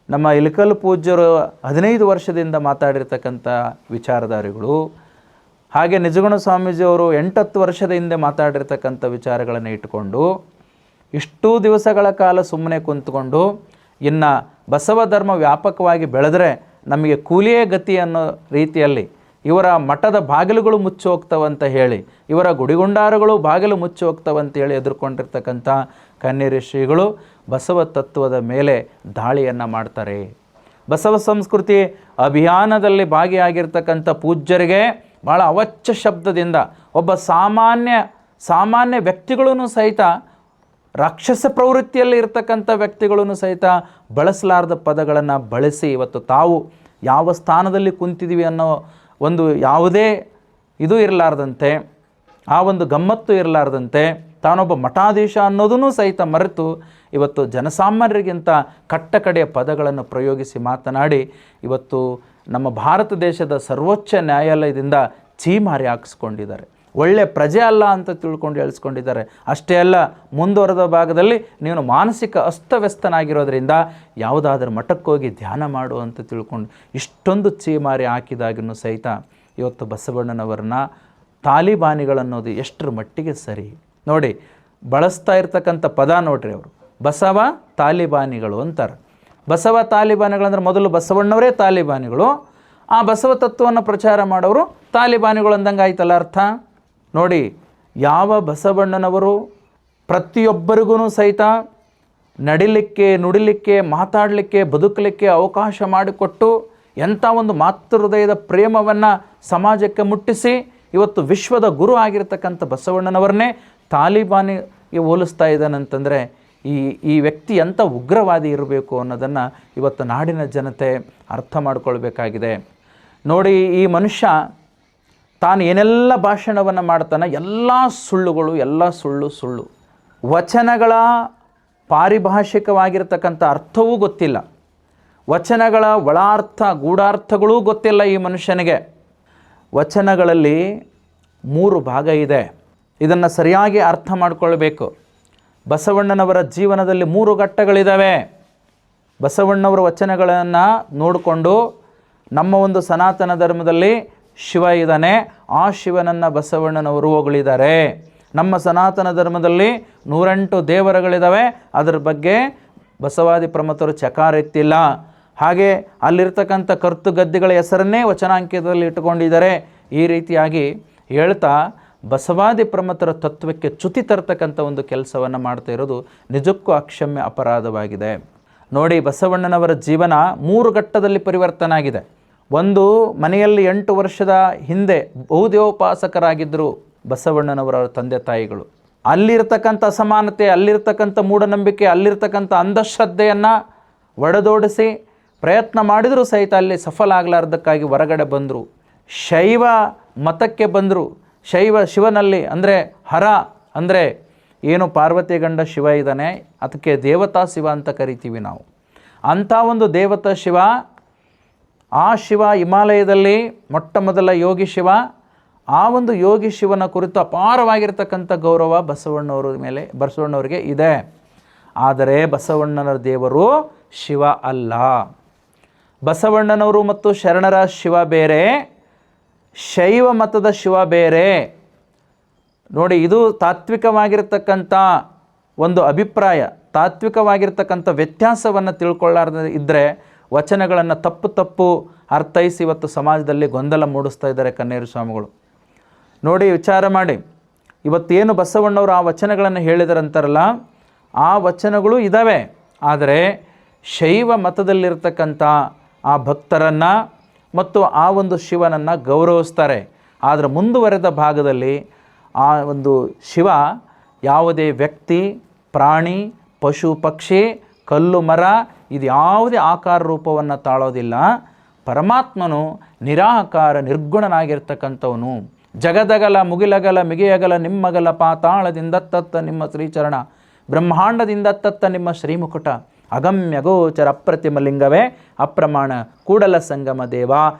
ನಮ್ಮ ಇಲಕಲ್ ಪೂಜ್ಯರು 15 ವರ್ಷದಿಂದ ಮಾತಾಡಿರ್ತಕ್ಕಂಥ ವಿಚಾರಧಾರೆಗಳು, ಹಾಗೆ ನಿಜಗುಣ ಸ್ವಾಮೀಜಿಯವರು 8-10 ವರ್ಷದ ಹಿಂದೆ ಮಾತಾಡಿರ್ತಕ್ಕಂಥ ವಿಚಾರಗಳನ್ನು ಇಟ್ಟುಕೊಂಡು ಇಷ್ಟೂ ದಿವಸಗಳ ಕಾಲ ಸುಮ್ಮನೆ ಕುಂತ್ಕೊಂಡು ಇನ್ನು ಬಸವ ಧರ್ಮ ವ್ಯಾಪಕವಾಗಿ ಬೆಳೆದರೆ ನಮಗೆ ಕೂಲಿಯೇ ಗತಿ ಅನ್ನೋ ರೀತಿಯಲ್ಲಿ ಇವರ ಮಠದ ಬಾಗಿಲುಗಳು ಮುಚ್ಚಿ ಹೋಗ್ತವಂತ ಹೇಳಿ, ಇವರ ಗುಡಿಗುಂಡಾರಗಳು ಬಾಗಿಲು ಮುಚ್ಚಿ ಹೋಗ್ತವಂತ ಹೇಳಿ ಎದುರ್ಕೊಂಡಿರ್ತಕ್ಕಂಥ ಕನ್ನೇರಿ ಶ್ರೀಗಳು ಬಸವ ತತ್ವದ ಮೇಲೆ ದಾಳಿಯನ್ನು ಮಾಡ್ತಾರೆ. ಬಸವ ಸಂಸ್ಕೃತಿ ಅಭಿಯಾನದಲ್ಲಿ ಭಾಗಿಯಾಗಿರ್ತಕ್ಕಂಥ ಪೂಜ್ಯರಿಗೆ ಭಾಳ ಅವಾಚ್ಯ ಶಬ್ದದಿಂದ ಒಬ್ಬ ಸಾಮಾನ್ಯ ವ್ಯಕ್ತಿಗಳೂ ಸಹಿತ, ರಾಕ್ಷಸ ಪ್ರವೃತ್ತಿಯಲ್ಲಿ ಇರ್ತಕ್ಕಂಥ ವ್ಯಕ್ತಿಗಳೂ ಸಹಿತ ಬಳಸಲಾರದ ಪದಗಳನ್ನು ಬಳಸಿ ಇವತ್ತು ತಾವು ಯಾವ ಸ್ಥಾನದಲ್ಲಿ ಕುಂತಿದ್ದೀವಿ ಅನ್ನೋ ಒಂದು ಯಾವುದೇ ಇದು ಇರಲಾರ್ದಂತೆ, ಆ ಒಂದು ಗಮ್ಮತ್ತು ಇರಲಾರ್ದಂತೆ ತಾನೊಬ್ಬ ಮಠಾಧೀಶ ಅನ್ನೋದನ್ನು ಸಹಿತ ಮರೆತು ಇವತ್ತು ಜನಸಾಮಾನ್ಯರಿಗಿಂತ ಕಟ್ಟಕಡೆಯ ಪದಗಳನ್ನು ಪ್ರಯೋಗಿಸಿ ಮಾತನಾಡಿ ಇವತ್ತು ನಮ್ಮ ಭಾರತ ದೇಶದ ಸರ್ವೋಚ್ಚ ನ್ಯಾಯಾಲಯದಿಂದ ಛೀಮಾರಿ ಹಾಕಿಸ್ಕೊಂಡಿದ್ದಾರೆ. ಒಳ್ಳೆ ಪ್ರಜೆ ಅಲ್ಲ ಅಂತ ತಿಳ್ಕೊಂಡು ಹೇಳಿಸ್ಕೊಂಡಿದ್ದಾರೆ. ಅಷ್ಟೇ ಅಲ್ಲ, ಮುಂದುವರೆದ ಭಾಗದಲ್ಲಿ ನೀನು ಮಾನಸಿಕ ಅಸ್ತವ್ಯಸ್ತನಾಗಿರೋದ್ರಿಂದ ಯಾವುದಾದ್ರೂ ಮಠಕ್ಕೋಗಿ ಧ್ಯಾನ ಮಾಡು ಅಂತ ತಿಳ್ಕೊಂಡು ಇಷ್ಟೊಂದು ಛೀಮಾರಿ ಹಾಕಿದಾಗೂ ಸಹಿತ ಇವತ್ತು ಬಸವಣ್ಣನವರನ್ನ ತಾಲಿಬಾನಿಗಳನ್ನೋದು ಎಷ್ಟರ ಮಟ್ಟಿಗೆ ಸರಿ ನೋಡಿ. ಬಳಸ್ತಾ ಇರ್ತಕ್ಕಂಥ ಪದ ನೋಡ್ರಿ, ಅವರು ಬಸವ ತಾಲಿಬಾನಿಗಳು ಅಂತಾರೆ. ಬಸವ ತಾಲಿಬಾನಿಗಳಂದ್ರೆ ಮೊದಲು ಬಸವಣ್ಣವರೇ ತಾಲಿಬಾನಿಗಳು, ಆ ಬಸವ ತತ್ವವನ್ನು ಪ್ರಚಾರ ಮಾಡೋರು ತಾಲಿಬಾನಿಗಳು ಅಂದಂಗೆ ಆಯ್ತಲ್ಲ ಅರ್ಥ. ನೋಡಿ, ಯಾವ ಬಸವಣ್ಣನವರು ಪ್ರತಿಯೊಬ್ಬರಿಗೂ ಸಹಿತ ನಡಿಲಿಕ್ಕೆ, ನುಡಿಲಿಕ್ಕೆ, ಮಾತಾಡಲಿಕ್ಕೆ, ಬದುಕಲಿಕ್ಕೆ ಅವಕಾಶ ಮಾಡಿಕೊಟ್ಟು ಎಂಥ ಒಂದು ಮಾತೃಹೃದಯದ ಪ್ರೇಮವನ್ನು ಸಮಾಜಕ್ಕೆ ಮುಟ್ಟಿಸಿ ಇವತ್ತು ವಿಶ್ವದ ಗುರು ಆಗಿರ್ತಕ್ಕಂಥ ಬಸವಣ್ಣನವರನ್ನೇ ತಾಲಿಬಾನಿಗೆ ಹೋಲಿಸ್ತಾ ಇದ್ದಾನಂತಂದರೆ ಈ ಈ ವ್ಯಕ್ತಿ ಎಂಥ ಉಗ್ರವಾದಿ ಇರಬೇಕು ಅನ್ನೋದನ್ನು ಇವತ್ತು ನಾಡಿನ ಜನತೆ ಅರ್ಥ ಮಾಡ್ಕೊಳ್ಬೇಕಾಗಿದೆ. ನೋಡಿ, ಈ ಮನುಷ್ಯ ತಾನು ಏನೆಲ್ಲ ಭಾಷಣವನ್ನು ಮಾಡ್ತಾನೆ, ಎಲ್ಲ ಸುಳ್ಳುಗಳು, ಎಲ್ಲ ಸುಳ್ಳು. ವಚನಗಳ ಪಾರಿಭಾಷಿಕವಾಗಿರ್ತಕ್ಕಂಥ ಅರ್ಥವೂ ಗೊತ್ತಿಲ್ಲ, ವಚನಗಳ ಒಳಾರ್ಥ ಗೂಢಾರ್ಥಗಳೂ ಗೊತ್ತಿಲ್ಲ ಈ ಮನುಷ್ಯನಿಗೆ. ವಚನಗಳಲ್ಲಿ 3 ಭಾಗ ಇದೆ, ಇದನ್ನು ಸರಿಯಾಗಿ ಅರ್ಥ ಮಾಡಿಕೊಳ್ಬೇಕು. ಬಸವಣ್ಣನವರ ಜೀವನದಲ್ಲಿ 3 ಘಟ್ಟಗಳಿದ್ದಾವೆ. ಬಸವಣ್ಣವರ ವಚನಗಳನ್ನು ನೋಡಿಕೊಂಡು ನಮ್ಮ ಒಂದು ಸನಾತನ ಧರ್ಮದಲ್ಲಿ ಶಿವ ಇದ್ದಾನೆ, ಆ ಶಿವನನ್ನು ಬಸವಣ್ಣನವರು ಹೊಗಳಿದ್ದಾರೆ. ನಮ್ಮ ಸನಾತನ ಧರ್ಮದಲ್ಲಿ 108 ದೇವರುಗಳಿದ್ದಾವೆ, ಅದರ ಬಗ್ಗೆ ಬಸವಾದಿ ಪ್ರಮಥರು ಚಕಾರ ಎತ್ತಿಲ್ಲ. ಹಾಗೆ ಅಲ್ಲಿರ್ತಕ್ಕಂಥ ಕರ್ತು ಗದ್ದಿಗಳ ಹೆಸರನ್ನೇ ವಚನಾಂಕಿತದಲ್ಲಿ ಇಟ್ಟುಕೊಂಡಿದ್ದಾರೆ. ಈ ರೀತಿಯಾಗಿ ಹೇಳ್ತಾ ಬಸವಾದಿ ಪ್ರಮಥರ ತತ್ವಕ್ಕೆ ಚ್ಯುತಿ ತರ್ತಕ್ಕಂಥ ಒಂದು ಕೆಲಸವನ್ನು ಮಾಡ್ತಾ ಇರೋದು ನಿಜಕ್ಕೂ ಅಕ್ಷಮ್ಯ ಅಪರಾಧವಾಗಿದೆ. ನೋಡಿ, ಬಸವಣ್ಣನವರ ಜೀವನ 3 ಘಟ್ಟದಲ್ಲಿ ಪರಿವರ್ತನೆ ಆಗಿದೆ. ಒಂದು, ಮನೆಯಲ್ಲಿ 8 ವರ್ಷದ ಹಿಂದೆ ಬಹುದೇವೋಪಾಸಕರಾಗಿದ್ದರು ಬಸವಣ್ಣನವರ ತಂದೆ ತಾಯಿಗಳು. ಅಲ್ಲಿರ್ತಕ್ಕಂಥ ಅಸಮಾನತೆ, ಅಲ್ಲಿರ್ತಕ್ಕಂಥ ಮೂಢನಂಬಿಕೆ, ಅಲ್ಲಿರ್ತಕ್ಕಂಥ ಅಂಧಶ್ರದ್ಧೆಯನ್ನು ಒಡೆದೋಡಿಸಿ ಪ್ರಯತ್ನ ಮಾಡಿದರೂ ಸಹಿತ ಅಲ್ಲಿ ಸಫಲ ಆಗಲಾರ್ದಕ್ಕಾಗಿ ಹೊರಗಡೆ ಬಂದರು. ಶೈವ ಮತಕ್ಕೆ ಬಂದರು. ಶಿವನಲ್ಲಿ ಅಂದರೆ ಹರ ಅಂದರೆ ಏನು ಪಾರ್ವತಿ ಗಂಡ ಶಿವ ಇದ್ದಾನೆ, ಅದಕ್ಕೆ ದೇವತಾ ಶಿವ ಅಂತ ಕರಿತೀವಿ ನಾವು. ಅಂಥ ಒಂದು ದೇವತಾ ಶಿವ, ಆ ಶಿವ ಹಿಮಾಲಯದಲ್ಲಿ ಮೊಟ್ಟ ಮೊದಲ ಯೋಗಿ ಶಿವ. ಆ ಒಂದು ಯೋಗಿ ಶಿವನ ಕುರಿತು ಅಪಾರವಾಗಿರ್ತಕ್ಕಂಥ ಗೌರವ ಬಸವಣ್ಣವರಿಗೆ ಇದೆ. ಆದರೆ ಬಸವಣ್ಣನ ದೇವರು ಶಿವ ಅಲ್ಲ. ಬಸವಣ್ಣನವರು ಮತ್ತು ಶರಣರ ಶಿವ ಬೇರೆ, ಶೈವ ಮತದ ಶಿವ ಬೇರೆ. ನೋಡಿ, ಇದು ತಾತ್ವಿಕವಾಗಿರ್ತಕ್ಕಂಥ ಒಂದು ಅಭಿಪ್ರಾಯ, ತಾತ್ವಿಕವಾಗಿರ್ತಕ್ಕಂಥ ವ್ಯತ್ಯಾಸವನ್ನು ತಿಳ್ಕೊಳ್ಳಾರ್ದ ಇದ್ದರೆ ವಚನಗಳನ್ನು ತಪ್ಪು ಅರ್ಥೈಸಿ ಇವತ್ತು ಸಮಾಜದಲ್ಲಿ ಗೊಂದಲ ಮೂಡಿಸ್ತಾ ಇದ್ದಾರೆ ಕನ್ನೇರು ಸ್ವಾಮಿಗಳು. ನೋಡಿ, ವಿಚಾರ ಮಾಡಿ, ಇವತ್ತೇನು ಬಸವಣ್ಣವರು ಆ ವಚನಗಳನ್ನು ಹೇಳಿದರಂತಾರಲ್ಲ, ಆ ವಚನಗಳು ಇದ್ದಾವೆ. ಆದರೆ ಶೈವ ಮತದಲ್ಲಿರ್ತಕ್ಕಂಥ ಆ ಭಕ್ತರನ್ನು ಮತ್ತು ಆ ಒಂದು ಶಿವನನ್ನು ಗೌರವಿಸ್ತಾರೆ. ಆದರೆ ಮುಂದುವರೆದ ಭಾಗದಲ್ಲಿ ಆ ಒಂದು ಶಿವ ಯಾವುದೇ ವ್ಯಕ್ತಿ, ಪ್ರಾಣಿ, ಪಶು, ಪಕ್ಷಿ, ಕಲ್ಲು, ಮರ ಇದು ಯಾವುದೇ ಆಕಾರ ರೂಪವನ್ನು ತಾಳೋದಿಲ್ಲ. ಪರಮಾತ್ಮನು ನಿರಾಕಾರ ನಿರ್ಗುಣನಾಗಿರ್ತಕ್ಕಂಥವನು. ಜಗದಗಲ ಮುಗಿಲಗಲ ಮಿಗೆಯಗಲ ನಿಮ್ಮಗಲ ಪಾತಾಳದಿಂದ ತತ್ತ ನಿಮ್ಮ ಶ್ರೀಚರಣ, ಬ್ರಹ್ಮಾಂಡದಿಂದ ತತ್ತ ನಿಮ್ಮ ಶ್ರೀಮುಕುಟ, ಅಗಮ್ಯ ಗೋಚರ ಅಪ್ರತಿಮ ಲಿಂಗವೇ ಅಪ್ರಮಾಣ ಕೂಡಲ ಸಂಗಮ ದೇವ,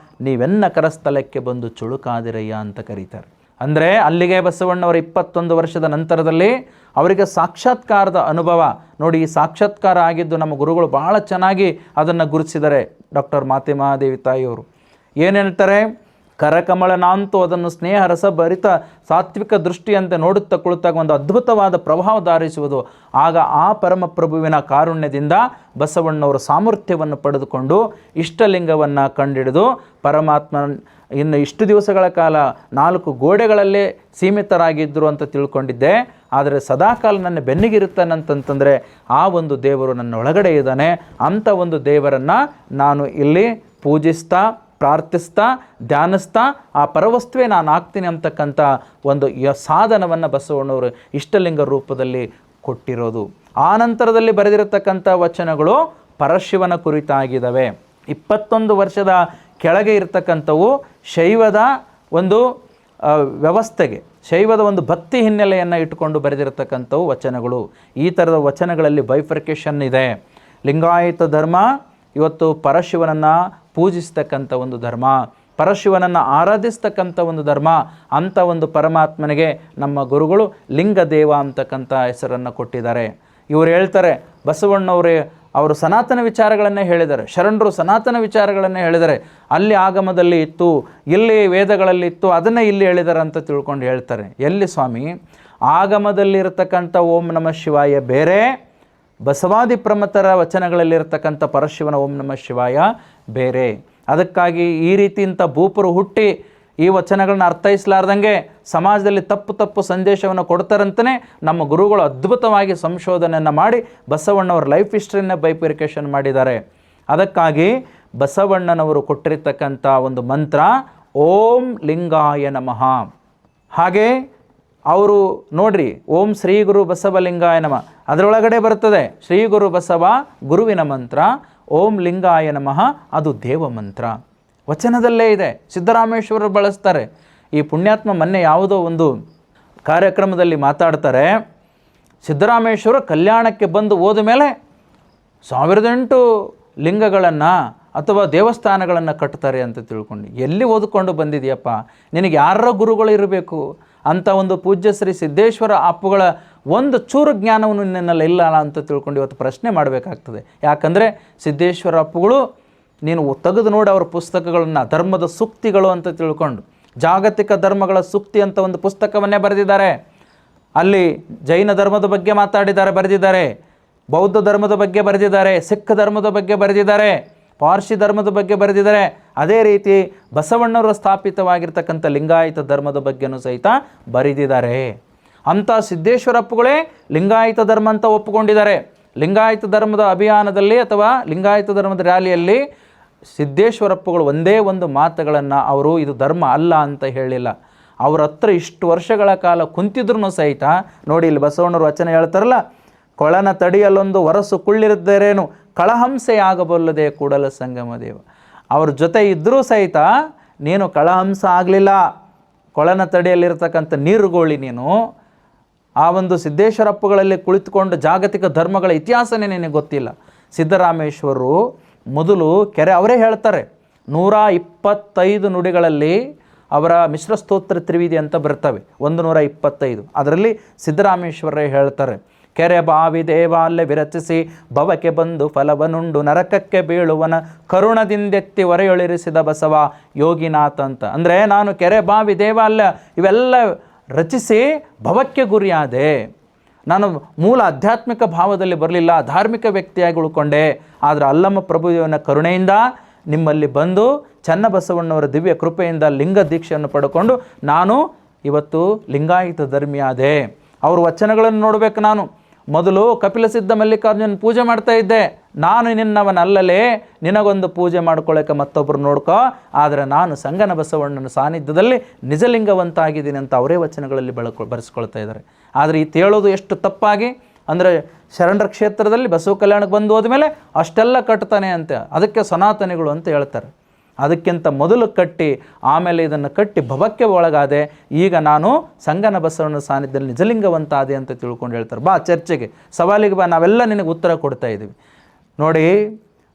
ನೀವೆನ್ನ ಕರಸ್ಥಲಕ್ಕೆ ಬಂದು ಚುಳುಕಾದಿರಯ್ಯ ಅಂತ ಕರೀತಾರೆ. ಅಂದರೆ ಅಲ್ಲಿಗೆ ಬಸವಣ್ಣವರ 21 ವರ್ಷದ ನಂತರದಲ್ಲಿ ಅವರಿಗೆ ಸಾಕ್ಷಾತ್ಕಾರದ ಅನುಭವ. ನೋಡಿ, ಈ ಸಾಕ್ಷಾತ್ಕಾರ ಆಗಿದ್ದು ನಮ್ಮ ಗುರುಗಳು ಭಾಳ ಚೆನ್ನಾಗಿ ಅದನ್ನು ಗುರುತಿಸಿದ್ದಾರೆ. ಡಾಕ್ಟರ್ ಮಾತೆಮಹಾದೇವಿ ತಾಯಿಯವರು ಏನು ಹೇಳ್ತಾರೆ, ಕರಕಮಲನಾಂತೂ ಅದನ್ನು ಸ್ನೇಹ ರಸಭರಿತ ಸಾತ್ವಿಕ ದೃಷ್ಟಿಯಂತೆ ನೋಡುತ್ತಾ ಕುಳಿತಾಗ ಒಂದು ಅದ್ಭುತವಾದ ಪ್ರಭಾವ ಧಾರಿಸುವುದು. ಆಗ ಆ ಪರಮಪ್ರಭುವಿನ ಕಾರುಣ್ಯದಿಂದ ಬಸವಣ್ಣವರು ಸಾಮರ್ಥ್ಯವನ್ನು ಪಡೆದುಕೊಂಡು ಇಷ್ಟಲಿಂಗವನ್ನು ಕಂಡಿಡಿದು ಪರಮಾತ್ಮ ಇನ್ನು ಇಷ್ಟು ದಿವಸಗಳ ಕಾಲ 4 ಗೋಡೆಗಳಲ್ಲೇ ಸೀಮಿತರಾಗಿದ್ದರು ಅಂತ ತಿಳ್ಕೊಂಡಿದ್ದೆ. ಆದರೆ ಸದಾಕಾಲ ನನ್ನ ಬೆನ್ನಿಗಿರುತ್ತಾನಂತಂತಂದರೆ ಆ ಒಂದು ದೇವರು ನನ್ನ ಒಳಗಡೆ ಇದ್ದಾನೆ. ಅಂಥ ಒಂದು ದೇವರನ್ನು ನಾನು ಇಲ್ಲಿ ಪೂಜಿಸ್ತಾ, ಪ್ರಾರ್ಥಿಸ್ತಾ, ಧ್ಯಾನಿಸ್ತಾ ಆ ಪರವಸ್ತುವೇ ನಾನು ಆಗ್ತೀನಿ ಅಂತಕ್ಕಂಥ ಒಂದು ಸಾಧನವನ್ನು ಬಸವಣ್ಣವರು ಇಷ್ಟಲಿಂಗ ರೂಪದಲ್ಲಿ ಕೊಟ್ಟಿರೋದು. ಆ ನಂತರದಲ್ಲಿ ಬರೆದಿರತಕ್ಕಂಥ ವಚನಗಳು ಪರಶಿವನ ಕುರಿತಾಗಿದ್ದಾವೆ. 21 ವರ್ಷದ ಕೆಳಗೆ ಇರತಕ್ಕಂಥವು ಶೈವದ ಒಂದು ವ್ಯವಸ್ಥೆಗೆ, ಶೈವದ ಒಂದು ಭಕ್ತಿ ಹಿನ್ನೆಲೆಯನ್ನು ಇಟ್ಟುಕೊಂಡು ಬರೆದಿರತಕ್ಕಂಥವು ವಚನಗಳು. ಈ ಥರದ ವಚನಗಳಲ್ಲಿ ಬೈಫರ್ಕೇಷನ್ ಇದೆ. ಲಿಂಗಾಯತ ಧರ್ಮ ಇವತ್ತು ಪರಶಿವನನ್ನು ಪೂಜಿಸ್ತಕ್ಕಂಥ ಒಂದು ಧರ್ಮ, ಪರಶಿವನನ್ನು ಆರಾಧಿಸ್ತಕ್ಕಂಥ ಒಂದು ಧರ್ಮ. ಅಂಥ ಒಂದು ಪರಮಾತ್ಮನಿಗೆ ನಮ್ಮ ಗುರುಗಳು ಲಿಂಗದೇವ ಅಂತಕ್ಕಂಥ ಹೆಸರನ್ನು ಕೊಟ್ಟಿದ್ದಾರೆ. ಇವರು ಹೇಳ್ತಾರೆ, ಬಸವಣ್ಣವರೇ ಅವರು ಸನಾತನ ವಿಚಾರಗಳನ್ನೇ ಹೇಳಿದ್ದಾರೆ, ಶರಣರು ಸನಾತನ ವಿಚಾರಗಳನ್ನೇ ಹೇಳಿದ್ದಾರೆ. ಅಲ್ಲಿ ಆಗಮದಲ್ಲಿ ಇತ್ತು, ಇಲ್ಲಿ ವೇದಗಳಲ್ಲಿ ಇತ್ತು, ಅದನ್ನೇ ಇಲ್ಲಿ ಹೇಳಿದ್ದಾರೆ ಅಂತ ತಿಳ್ಕೊಂಡು ಹೇಳ್ತಾರೆ. ಎಲ್ಲಿ ಸ್ವಾಮಿ? ಆಗಮದಲ್ಲಿರತಕ್ಕಂಥ ಓಂ ನಮಃ ಶಿವಾಯ ಬೇರೆ, ಬಸವಾದಿ ಪ್ರಮಥರ ವಚನಗಳಲ್ಲಿರ್ತಕ್ಕಂಥ ಪರಶಿವನ ಓಂ ನಮಃ ಶಿವಾಯ ಬೇರೆ. ಅದಕ್ಕಾಗಿ ಈ ರೀತಿ ಇಂಥ ಭೂಪರು ಹುಟ್ಟಿ ಈ ವಚನಗಳನ್ನ ಅರ್ಥೈಸಲಾರ್ದಂಗೆ ಸಮಾಜದಲ್ಲಿ ತಪ್ಪು ಸಂದೇಶವನ್ನು ಕೊಡ್ತಾರಂತಲೇ ನಮ್ಮ ಗುರುಗಳು ಅದ್ಭುತವಾಗಿ ಸಂಶೋಧನೆಯನ್ನು ಮಾಡಿ ಬಸವಣ್ಣವರ ಲೈಫ್ ಹಿಸ್ಟ್ರಿಯನ್ನೇ ಬೈಫರ್ಕೇಷನ್ ಮಾಡಿದ್ದಾರೆ. ಅದಕ್ಕಾಗಿ ಬಸವಣ್ಣನವರು ಕೊಟ್ಟಿರ್ತಕ್ಕಂಥ ಒಂದು ಮಂತ್ರ ಓಂ ಲಿಂಗಾಯ ನಮಃ. ಹಾಗೆ ಅವರು ನೋಡ್ರಿ, ಓಂ ಶ್ರೀ ಗುರು ಬಸವಲಿಂಗಾಯ ನಮಃ, ಅದರೊಳಗಡೆ ಬರ್ತದೆ ಶ್ರೀ ಗುರು ಬಸವ ಗುರುವಿನ ಮಂತ್ರ, ಓಂ ಲಿಂಗಾಯ ನಮಃ, ಅದು ದೇವ ಮಂತ್ರ ವಚನದಲ್ಲೇ ಇದೆ. ಸಿದ್ದರಾಮೇಶ್ವರರು ಬಳಸ್ತಾರೆ. ಈ ಪುಣ್ಯಾತ್ಮ ಮೊನ್ನೆ ಯಾವುದೋ ಒಂದು ಕಾರ್ಯಕ್ರಮದಲ್ಲಿ ಮಾತಾಡ್ತಾರೆ, ಸಿದ್ದರಾಮೇಶ್ವರ ಕಲ್ಯಾಣಕ್ಕೆ ಬಂದು ಹೋದ ಮೇಲೆ 1008 ಲಿಂಗಗಳನ್ನು ಅಥವಾ ದೇವಸ್ಥಾನಗಳನ್ನು ಕಟ್ತಾರೆ ಅಂತ ತಿಳ್ಕೊಂಡು. ಎಲ್ಲಿ ಓದಿಕೊಂಡು ಬಂದಿದೆಯಪ್ಪ? ನಿನಗೆ ಯಾರ ಗುರುಗಳು ಇರಬೇಕು? ಅಂಥ ಒಂದು ಪೂಜ್ಯ ಶ್ರೀ ಸಿದ್ದೇಶ್ವರ ಅಪ್ಪುಗಳ ಒಂದು ಚೂರು ಜ್ಞಾನವನ್ನು ನಿನ್ನಲ್ಲಿ ಇಲ್ಲ ಅಂತ ತಿಳ್ಕೊಂಡು ಇವತ್ತು ಪ್ರಶ್ನೆ ಮಾಡಬೇಕಾಗ್ತದೆ. ಯಾಕಂದರೆ ಸಿದ್ದೇಶ್ವರ ಅಪ್ಪುಗಳು ನೀನು ತೆಗೆದು ನೋಡಿ ಅವರ ಪುಸ್ತಕಗಳನ್ನು, ಧರ್ಮದ ಸೂಕ್ತಿಗಳು ಅಂತ ತಿಳ್ಕೊಂಡು, ಜಾಗತಿಕ ಧರ್ಮಗಳ ಸೂಕ್ತಿ ಅಂತ ಒಂದು ಪುಸ್ತಕವನ್ನೇ ಬರೆದಿದ್ದಾರೆ. ಅಲ್ಲಿ ಜೈನ ಧರ್ಮದ ಬಗ್ಗೆ ಬರೆದಿದ್ದಾರೆ, ಬೌದ್ಧ ಧರ್ಮದ ಬಗ್ಗೆ ಬರೆದಿದ್ದಾರೆ, ಸಿಖ್ ಧರ್ಮದ ಬಗ್ಗೆ ಬರೆದಿದ್ದಾರೆ, ಪಾರ್ಸಿ ಧರ್ಮದ ಬಗ್ಗೆ ಬರೆದಿದ್ದಾರೆ. ಅದೇ ರೀತಿ ಬಸವಣ್ಣವರು ಸ್ಥಾಪಿತವಾಗಿರ್ತಕ್ಕಂಥ ಲಿಂಗಾಯತ ಧರ್ಮದ ಬಗ್ಗೆನೂ ಸಹಿತ ಬರೆದಿದ್ದಾರೆ. ಅಂಥ ಸಿದ್ದೇಶ್ವರಪ್ಪಗಳೇ ಲಿಂಗಾಯತ ಧರ್ಮ ಅಂತ ಒಪ್ಪಿಕೊಂಡಿದ್ದಾರೆ. ಲಿಂಗಾಯತ ಧರ್ಮದ ಅಭಿಯಾನದಲ್ಲಿ ಅಥವಾ ಲಿಂಗಾಯತ ಧರ್ಮದ ರ್ಯಾಲಿಯಲ್ಲಿ ಸಿದ್ದೇಶ್ವರಪ್ಪಗಳು ಒಂದೇ ಒಂದು ಮಾತುಗಳನ್ನು ಅವರು ಇದು ಧರ್ಮ ಅಲ್ಲ ಅಂತ ಹೇಳಿಲ್ಲ. ಅವ್ರ ಹತ್ರ ಇಷ್ಟು ವರ್ಷಗಳ ಕಾಲ ಕುಂತಿದ್ರೂ ಸಹಿತ ನೋಡಿ, ಇಲ್ಲಿ ಬಸವಣ್ಣವರು ವಚನ ಹೇಳ್ತಾರಲ್ಲ, ಕೊಳನ ತಡಿಯಲ್ಲೊಂದು ವರಸು ಕುಳ್ಳಿರಿದ್ದರೇನು ಕಳಹಂಸೆಯಾಗಬಲ್ಲದೆ ಕೂಡಲ ಸಂಗಮ ದೇವ. ಅವ್ರ ಜೊತೆ ಇದ್ದರೂ ಸಹಿತ ನೀನು ಕಳಹಂಸ ಆಗಲಿಲ್ಲ. ಕೊಳನ ತಡಿಯಲ್ಲಿರ್ತಕ್ಕಂಥ ನೀರುಗೋಳಿ ನೀನು. ಆ ಒಂದು ಸಿದ್ದೇಶ್ವರಪ್ಪಗಳಲ್ಲಿ ಕುಳಿತುಕೊಂಡು ಜಾಗತಿಕ ಧರ್ಮಗಳ ಇತಿಹಾಸನೇ ನಿನಗೆ ಗೊತ್ತಿಲ್ಲ. ಸಿದ್ದರಾಮೇಶ್ವರರು ಮೊದಲು ಕೆರೆ ಅವರೇ ಹೇಳ್ತಾರೆ, 125 ನುಡಿಗಳಲ್ಲಿ ಅವರ ಮಿಶ್ರ ಸ್ತೋತ್ರ ತ್ರಿವಿಧಿ ಅಂತ ಬರ್ತವೆ, 125. ಅದರಲ್ಲಿ ಸಿದ್ದರಾಮೇಶ್ವರರೇ ಹೇಳ್ತಾರೆ, ಕೆರೆ ಬಾವಿ ದೇವಾಲಯ ವಿರಚಿಸಿ ಭವಕ್ಕೆ ಬಂದು ಫಲವನುಂಡು ನರಕಕ್ಕೆ ಬೀಳುವನ ಕರುಣದಿಂದೆತ್ತಿ ಹೊರೆಯೊಳಿರಿಸಿದ ಬಸವ ಯೋಗಿನಾಥ ಅಂತ. ಅಂದರೆ ನಾನು ಕೆರೆ ಬಾವಿ ದೇವಾಲಯ ಇವೆಲ್ಲ ರಚಿಸಿ ಭವಕ್ಕೆ ಗುರಿಯಾದೆ. ನಾನು ಮೂಲ ಆಧ್ಯಾತ್ಮಿಕ ಭಾವದಲ್ಲಿ ಬರಲಿಲ್ಲ, ಧಾರ್ಮಿಕ ವ್ಯಕ್ತಿಯಾಗಿ ಉಳ್ಕೊಂಡೆ. ಆದರೆ ಅಲ್ಲಮ್ಮ ಪ್ರಭುವಿನ ಕರುಣೆಯಿಂದ ನಿಮ್ಮಲ್ಲಿ ಬಂದು ಚನ್ನಬಸವಣ್ಣವರ ದಿವ್ಯ ಕೃಪೆಯಿಂದ ಲಿಂಗ ದೀಕ್ಷೆಯನ್ನು ಪಡ್ಕೊಂಡು ನಾನು ಇವತ್ತು ಲಿಂಗಾಯತ ಧರ್ಮಿಯಾದೆ. ಅವ್ರ ವಚನಗಳನ್ನು ನೋಡಬೇಕು. ನಾನು ಮೊದಲು ಕಪಿಲ ಸಿದ್ಧ ಮಲ್ಲಿಕಾರ್ಜುನ ಪೂಜೆ ಮಾಡ್ತಾ ಇದ್ದೆ. ನಾನು ನಿನ್ನವನಲ್ಲಲೇ, ನಿನಗೊಂದು ಪೂಜೆ ಮಾಡ್ಕೊಳ್ಳೋಕೆ ಮತ್ತೊಬ್ಬರು ನೋಡ್ಕೋ, ಆದರೆ ನಾನು ಸಂಗನ ಬಸವಣ್ಣನ ಸಾನ್ನಿಧ್ಯದಲ್ಲಿ ನಿಜಲಿಂಗವಂತಾಗಿದ್ದೀನಿ ಅಂತ ಅವರೇ ವಚನಗಳಲ್ಲಿ ಬರೆಸ್ಕೊಳ್ತಾ ಇದ್ದಾರೆ. ಆದರೆ ಈ ತೇಳೋದು ಎಷ್ಟು ತಪ್ಪಾಗಿ ಅಂದರೆ, ಶರಣರ ಕ್ಷೇತ್ರದಲ್ಲಿ ಬಸವ ಕಲ್ಯಾಣಕ್ಕೆ ಬಂದು ಹೋದ್ಮೇಲೆ ಅಷ್ಟೆಲ್ಲ ಕಟ್ತಾನೆ ಅಂತ, ಅದಕ್ಕೆ ಸನಾತನಿಗಳು ಅಂತ ಹೇಳ್ತಾರೆ. ಅದಕ್ಕಿಂತ ಮೊದಲು ಕಟ್ಟಿ ಆಮೇಲೆ ಇದನ್ನು ಕಟ್ಟಿ ಭವಕ್ಕೆ ಒಳಗಾದೆ. ಈಗ ನಾನು ಸಂಗನ ಬಸವಣ್ಣ ಸಾನ್ನಿಧ್ಯದಲ್ಲಿ ನಿಜಲಿಂಗವಂತಾದೆ ಅಂತ ತಿಳ್ಕೊಂಡು ಹೇಳ್ತಾರೆ. ಬಾ ಚರ್ಚೆಗೆ, ಸವಾಲಿಗೆ ಬಾ, ನಾವೆಲ್ಲ ನಿನಗೆ ಉತ್ತರ ಕೊಡ್ತಾ ಇದ್ದೀವಿ. ನೋಡಿ,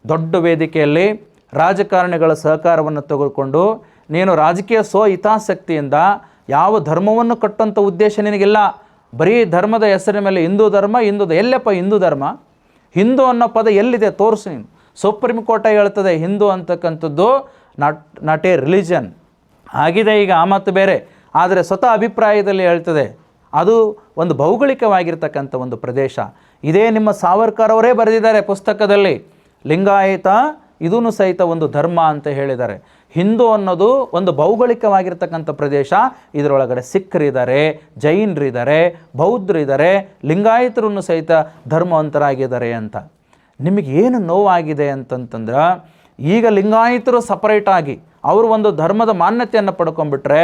ದೊಡ್ಡ ವೇದಿಕೆಯಲ್ಲಿ ರಾಜಕಾರಣಿಗಳ ಸಹಕಾರವನ್ನು ತೆಗೆದುಕೊಂಡು ನೀನು ರಾಜಕೀಯ ಹಿತಾಸಕ್ತಿಯಿಂದ ಯಾವ ಧರ್ಮವನ್ನು ಕಟ್ಟುವಂಥ ಉದ್ದೇಶ ನಿನಗಿಲ್ಲ. ಬರೀ ಧರ್ಮದ ಹೆಸರಿನ ಮೇಲೆ ಹಿಂದೂ ಧರ್ಮ, ಎಲ್ಲಪ್ಪ ಹಿಂದೂ ಧರ್ಮ? ಹಿಂದೂ ಅನ್ನೋ ಪದ ಎಲ್ಲಿದೆ ತೋರಿಸು ನೀನು. ಸುಪ್ರೀಂ ಕೋರ್ಟ್ ಹೇಳ್ತದೆ ಹಿಂದೂ ಅಂತಕ್ಕಂಥದ್ದು ನಾಟ್ ಎ ರಿಲಿಜನ್ ಆಗಿದೆ. ಈಗ ಆ ಮಾತು ಬೇರೆ, ಆದರೆ ಸ್ವತಃ ಅಭಿಪ್ರಾಯದಲ್ಲಿ ಹೇಳ್ತದೆ ಅದು ಒಂದು ಭೌಗೋಳಿಕವಾಗಿರ್ತಕ್ಕಂಥ ಒಂದು ಪ್ರದೇಶ. ಇದೇ ನಿಮ್ಮ ಸಾವರ್ಕರ್ ಅವರೇ ಬರೆದಿದ್ದಾರೆ ಪುಸ್ತಕದಲ್ಲಿ, ಲಿಂಗಾಯತ ಇದೂ ಸಹಿತ ಒಂದು ಧರ್ಮ ಅಂತ ಹೇಳಿದ್ದಾರೆ. ಹಿಂದೂ ಅನ್ನೋದು ಒಂದು ಭೌಗೋಳಿಕವಾಗಿರ್ತಕ್ಕಂಥ ಪ್ರದೇಶ. ಇದರೊಳಗಡೆ ಸಿಖ್ರಿದ್ದಾರೆ, ಜೈನರಿದ್ದಾರೆ, ಬೌದ್ಧರಿದ್ದಾರೆ, ಲಿಂಗಾಯತರನ್ನು ಸಹಿತ ಧರ್ಮವಂತರಾಗಿದ್ದಾರೆ ಅಂತ. ನಿಮಗೇನು ನೋವಾಗಿದೆ ಅಂತಂತಂದ್ರೆ, ಈಗ ಲಿಂಗಾಯತರು ಸಪರೇಟಾಗಿ ಅವರು ಒಂದು ಧರ್ಮದ ಮಾನ್ಯತೆಯನ್ನು ಪಡ್ಕೊಂಡ್ಬಿಟ್ರೆ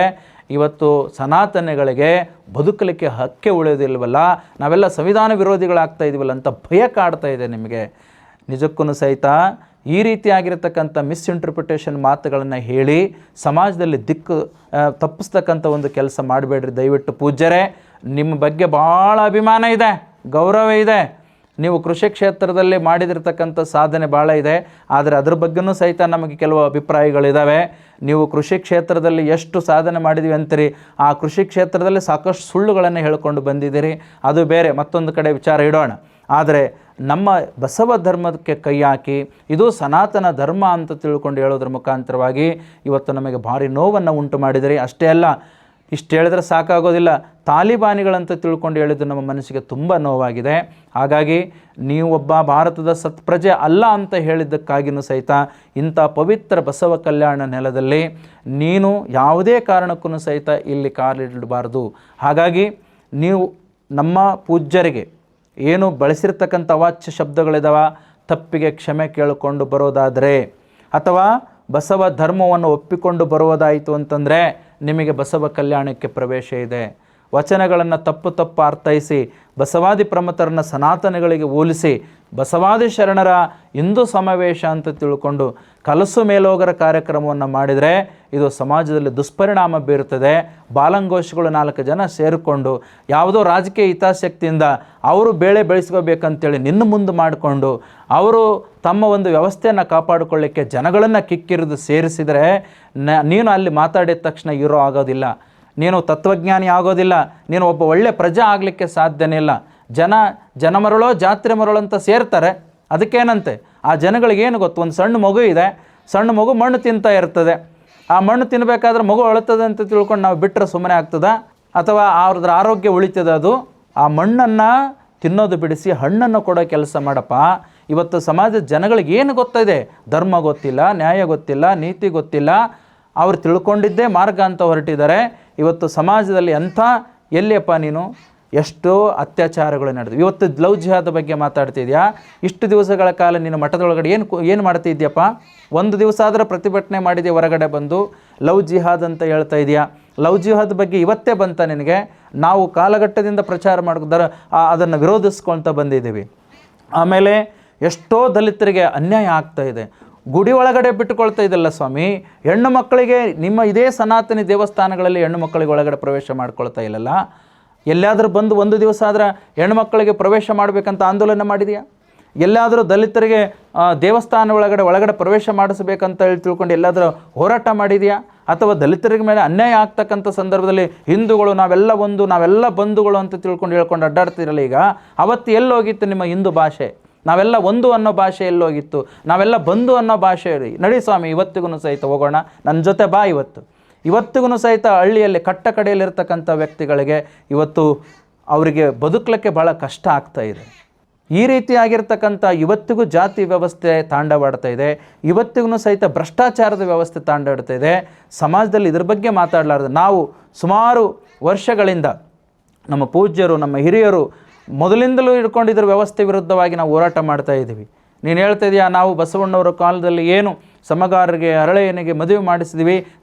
ಇವತ್ತು ಸನಾತನಿಗಳಿಗೆ ಬದುಕಲಿಕ್ಕೆ ಹಕ್ಕೆ ಉಳಿಯೋದಿಲ್ವಲ್ಲ, ನಾವೆಲ್ಲ ಸಂವಿಧಾನ ವಿರೋಧಿಗಳಾಗ್ತಾ ಇದೀವಲ್ಲ ಅಂತ ಭಯ ಕಾಡ್ತಾ ಇದೆ ನಿಮಗೆ. ನಿಜಕ್ಕೂ ಸಹಿತ ಈ ರೀತಿಯಾಗಿರ್ತಕ್ಕಂಥ ಮಿಸ್ಇಂಟರ್ಪ್ರಿಟೇಷನ್ ಮಾತುಗಳನ್ನು ಹೇಳಿ ಸಮಾಜದಲ್ಲಿ ದಿಕ್ಕು ತಪ್ಪಿಸ್ತಕ್ಕಂಥ ಒಂದು ಕೆಲಸ ಮಾಡಬೇಡ್ರಿ ದಯವಿಟ್ಟು ಪೂಜ್ಯರೇ. ನಿಮ್ಮ ಬಗ್ಗೆ ಭಾಳ ಅಭಿಮಾನ ಇದೆ, ಗೌರವ ಇದೆ. ನೀವು ಕೃಷಿ ಕ್ಷೇತ್ರದಲ್ಲಿ ಮಾಡಿದಿರ್ತಕ್ಕಂಥ ಸಾಧನೆ ಭಾಳ ಇದೆ. ಆದರೆ ಅದ್ರ ಬಗ್ಗೆನೂ ಸಹಿತ ನಮಗೆ ಕೆಲವು ಅಭಿಪ್ರಾಯಗಳಿದ್ದಾವೆ. ನೀವು ಕೃಷಿ ಕ್ಷೇತ್ರದಲ್ಲಿ ಎಷ್ಟು ಸಾಧನೆ ಮಾಡಿದ್ದೀವಿ ಅಂತೀರಿ, ಆ ಕೃಷಿ ಕ್ಷೇತ್ರದಲ್ಲಿ ಸಾಕಷ್ಟು ಸುಳ್ಳುಗಳನ್ನು ಹೇಳ್ಕೊಂಡು ಬಂದಿದ್ದೀರಿ, ಅದು ಬೇರೆ, ಮತ್ತೊಂದು ಕಡೆ ವಿಚಾರ ಇಡೋಣ. ಆದರೆ ನಮ್ಮ ಬಸವ ಧರ್ಮಕ್ಕೆ ಕೈ ಹಾಕಿ ಇದು ಸನಾತನ ಧರ್ಮ ಅಂತ ತಿಳ್ಕೊಂಡು ಹೇಳೋದ್ರ ಮುಖಾಂತರವಾಗಿ ಇವತ್ತು ನಮಗೆ ಭಾರಿ ನೋವನ್ನು ಉಂಟು ಮಾಡಿದಿರಿ. ಅಷ್ಟೇ ಅಲ್ಲ, ಇಷ್ಟು ಹೇಳಿದ್ರೆ ಸಾಕಾಗೋದಿಲ್ಲ, ತಾಲಿಬಾನಿಗಳಂತ ತಿಳ್ಕೊಂಡು ಹೇಳಿದ್ದು ನಮ್ಮ ಮನಸ್ಸಿಗೆ ತುಂಬ ನೋವಾಗಿದೆ. ಹಾಗಾಗಿ ನೀವು ಒಬ್ಬ ಭಾರತದ ಸತ್ಪ್ರಜೆ ಅಲ್ಲ ಅಂತ ಹೇಳಿದ್ದಕ್ಕಾಗಿಯೂ ಸಹಿತ ಇಂಥ ಪವಿತ್ರ ಬಸವ ಕಲ್ಯಾಣ ನೆಲದಲ್ಲಿ ನೀನು ಯಾವುದೇ ಕಾರಣಕ್ಕೂ ಸಹಿತ ಇಲ್ಲಿ ಕಾಲಿಡಬಾರ್ದು. ಹಾಗಾಗಿ ನೀವು ನಮ್ಮ ಪೂಜ್ಯರಿಗೆ ಏನು ಬಳಸಿರ್ತಕ್ಕಂಥ ಅವಾಚ್ಯ ಶಬ್ದಗಳಿದಾವ, ತಪ್ಪಿಗೆ ಕ್ಷಮೆ ಕೇಳಿಕೊಂಡು ಬರೋದಾದರೆ ಅಥವಾ ಬಸವ ಧರ್ಮವನ್ನು ಒಪ್ಪಿಕೊಂಡು ಬರುವುದಾಯಿತು ಅಂತಂದರೆ ನಿಮಗೆ ಬಸವ ಕಲ್ಯಾಣಕ್ಕೆ ಪ್ರವೇಶ ಇದೆ. ವಚನಗಳನ್ನು ತಪ್ಪು ಅರ್ಥೈಸಿ ಬಸವಾದಿ ಪ್ರಮಥರನ್ನ ಸನಾತನಗಳಿಗೆ ಹೋಲಿಸಿ ಬಸವಾದಿ ಶರಣರ ಹಿಂದೂ ಸಮಾವೇಶ ಅಂತ ತಿಳ್ಕೊಂಡು ಕಲಸು ಮೇಲೋಗರ ಕಾರ್ಯಕ್ರಮವನ್ನು ಮಾಡಿದರೆ ಇದು ಸಮಾಜದಲ್ಲಿ ದುಷ್ಪರಿಣಾಮ ಬೀರುತ್ತದೆ. ಬಾಲಂಗೋಷಗಳು 4 ಜನ ಸೇರಿಕೊಂಡು ಯಾವುದೋ ರಾಜಕೀಯ ಹಿತಾಸಕ್ತಿಯಿಂದ ಅವರು ಬೇಳೆ ಬೆಳೆಸ್ಕೋಬೇಕಂತೇಳಿ ನಿನ್ನ ಮುಂದೆ ಮಾಡಿಕೊಂಡು ಅವರು ತಮ್ಮ ಒಂದು ವ್ಯವಸ್ಥೆಯನ್ನು ಕಾಪಾಡಿಕೊಳ್ಳಿಕ್ಕೆ ಜನಗಳನ್ನು ಕಿಕ್ಕಿರಿದು ಸೇರಿಸಿದರೆ ನೀನು ಅಲ್ಲಿ ಮಾತಾಡಿದ ತಕ್ಷಣ ಹೀರೋ ಆಗೋದಿಲ್ಲ, ನೀನು ತತ್ವಜ್ಞಾನಿ ಆಗೋದಿಲ್ಲ, ನೀನು ಒಬ್ಬ ಒಳ್ಳೆ ಪ್ರಜೆ ಆಗಲಿಕ್ಕೆ ಸಾಧ್ಯನೇ ಇಲ್ಲ. ಜನ ಮರಳೋ ಜಾತ್ರೆ ಮರಳು ಅಂತ ಸೇರ್ತಾರೆ. ಅದಕ್ಕೇನಂತೆ ಆ ಜನಗಳಿಗೇನು ಗೊತ್ತು, ಒಂದು ಸಣ್ಣ ಮಗು ಇದೆ, ಸಣ್ಣ ಮಗು ಮಣ್ಣು ತಿಂತಾ ಇರ್ತದೆ. ಆ ಮಣ್ಣು ತಿನ್ನಬೇಕಾದ್ರೆ ಮಗು ಅಳುತ್ತದೆ ಅಂತ ತಿಳ್ಕೊಂಡು ನಾವು ಬಿಟ್ಟರೆ ಸುಮ್ಮನೆ ಆಗ್ತದ ಅಥವಾ ಅವ್ರದ್ರ ಆರೋಗ್ಯ ಉಳಿತದೆ? ಅದು ಆ ಮಣ್ಣನ್ನು ತಿನ್ನೋದು ಬಿಡಿಸಿ ಹಣ್ಣನ್ನು ಕೊಡೋ ಕೆಲಸ ಮಾಡಪ್ಪ. ಇವತ್ತು ಸಮಾಜದ ಜನಗಳಿಗೆ ಏನು ಗೊತ್ತಿದೆ? ಧರ್ಮ ಗೊತ್ತಿಲ್ಲ, ನ್ಯಾಯ ಗೊತ್ತಿಲ್ಲ, ನೀತಿ ಗೊತ್ತಿಲ್ಲ. ಅವ್ರು ತಿಳ್ಕೊಂಡಿದ್ದೇ ಮಾರ್ಗ ಅಂತ ಹೊರಟಿದ್ದಾರೆ. ಇವತ್ತು ಸಮಾಜದಲ್ಲಿ ಎಲ್ಲಿಯಪ್ಪ ನೀನು? ಎಷ್ಟೋ ಅತ್ಯಾಚಾರಗಳು ನಡೆದು ಇವತ್ತು ಲವ್ ಜಿಹಾದ್ ಬಗ್ಗೆ ಮಾತಾಡ್ತಿದ್ಯಾ. ಇಷ್ಟು ದಿವಸಗಳ ಕಾಲ ನೀನು ಮಠದೊಳಗಡೆ ಏನು ಮಾಡ್ತಿದ್ಯಪ್ಪ? ಒಂದು ದಿವಸ ಆದರೂ ಪ್ರತಿಭಟನೆ ಮಾಡಿದೆಯಾ ಹೊರಗಡೆ ಬಂದು? ಲವ್ ಜಿಹಾದ್ ಅಂತ ಹೇಳ್ತಾ ಇದೆಯಾ? ಲವ್ ಜಿಹಾದ್ ಬಗ್ಗೆ ಇವತ್ತೇ ಬಂತ ನಿನಗೆ? ನಾವು ಕಾಲಘಟ್ಟದಿಂದ ಪ್ರಚಾರ ಅದನ್ನು ವಿರೋಧಿಸ್ಕೊಳ್ತಾ ಬಂದಿದ್ದೀವಿ. ಆಮೇಲೆ ಎಷ್ಟೋ ದಲಿತರಿಗೆ ಅನ್ಯಾಯ ಆಗ್ತಾ ಇದೆ. ಗುಡಿ ಒಳಗಡೆ ಬಿಟ್ಟುಕೊಳ್ತಾ ಇದೆಲ್ಲ ಸ್ವಾಮಿ. ಹೆಣ್ಣು ಮಕ್ಕಳಿಗೆ ನಿಮ್ಮ ಇದೇ ಸನಾತನಿ ದೇವಸ್ಥಾನಗಳಲ್ಲಿ ಹೆಣ್ಣು ಮಕ್ಕಳಿಗೆ ಒಳಗಡೆ ಪ್ರವೇಶ ಮಾಡ್ಕೊಳ್ತಾ ಇಲ್ಲಲ್ಲ. ಎಲ್ಲಾದರೂ ಬಂದು ಒಂದು ದಿವಸ ಆದ್ರೆ ಹೆಣ್ಣು ಮಕ್ಕಳಿಗೆ ಪ್ರವೇಶ ಮಾಡಬೇಕಂತ ಆಂದೋಲನ ಮಾಡಿದೆಯಾ? ಎಲ್ಲಾದರೂ ದಲಿತರಿಗೆ ದೇವಸ್ಥಾನ ಒಳಗಡೆ ಪ್ರವೇಶ ಮಾಡಿಸ್ಬೇಕಂತ ಹೇಳಿ ತಿಳ್ಕೊಂಡು ಎಲ್ಲಾದರೂ ಹೋರಾಟ ಮಾಡಿದೆಯಾ? ಅಥವಾ ದಲಿತರಿಗೆ ಮೇಲೆ ಅನ್ಯಾಯ ಆಗ್ತಕ್ಕಂಥ ಸಂದರ್ಭದಲ್ಲಿ ಹಿಂದೂಗಳು ನಾವೆಲ್ಲ ಬಂಧುಗಳು ಅಂತ ಹೇಳ್ಕೊಂಡು ಅಡ್ಡಾಡ್ತಿರಲ್ಲ. ಈಗ ಅವತ್ತು ಎಲ್ಲೋಗಿತ್ತು ನಿಮ್ಮ ಹಿಂದೂ ಭಾಷೆ? ನಾವೆಲ್ಲ ಒಂದು ಅನ್ನೋ ಭಾಷೆ ಎಲ್ಲೋಗಿತ್ತು? ನಾವೆಲ್ಲ ಬಂಧು ಅನ್ನೋ ಭಾಷೆ. ನಡಿ ಸ್ವಾಮಿ, ಇವತ್ತಿಗೂ ಸಹಿತ ಹೋಗೋಣ, ನನ್ನ ಜೊತೆ ಬಾ. ಇವತ್ತಿಗೂ ಸಹಿತ ಹಳ್ಳಿಯಲ್ಲಿ ಕಟ್ಟ ಕಡೆಯಲ್ಲಿರ್ತಕ್ಕಂಥ ವ್ಯಕ್ತಿಗಳಿಗೆ ಇವತ್ತು ಅವರಿಗೆ ಬದುಕಲಿಕ್ಕೆ ಭಾಳ ಕಷ್ಟ ಆಗ್ತಾ ಇದೆ. ಈ ರೀತಿಯಾಗಿರ್ತಕ್ಕಂಥ ಇವತ್ತಿಗೂ ಜಾತಿ ವ್ಯವಸ್ಥೆ ತಾಂಡವಾಡ್ತಾ ಇದೆ. ಇವತ್ತಿಗೂ ಸಹಿತ ಭ್ರಷ್ಟಾಚಾರದ ವ್ಯವಸ್ಥೆ ತಾಂಡಾಡ್ತಾ ಇದೆ. ಸಮಾಜದಲ್ಲಿ ಇದ್ರ ಬಗ್ಗೆ ಮಾತಾಡಲಾರ್ದು ನಾವು ಸುಮಾರು ವರ್ಷಗಳಿಂದ ನಮ್ಮ ಪೂಜ್ಯರು, ನಮ್ಮ ಹಿರಿಯರು ಮೊದಲಿಂದಲೂ ಹಿಡ್ಕೊಂಡಿದ್ರ ವ್ಯವಸ್ಥೆ ವಿರುದ್ಧವಾಗಿ ನಾವು ಹೋರಾಟ ಮಾಡ್ತಾ ಇದ್ದೀವಿ. ನೀನು ಹೇಳ್ತಾ ಇದೆಯಾ, ನಾವು ಬಸವಣ್ಣವರ ಕಾಲದಲ್ಲಿ ಏನು ಸಮಗಾರರಿಗೆ ಅರಳೆಯನಿಗೆ ಮದುವೆ ಮಾಡಿಸಿದ್ವಿ,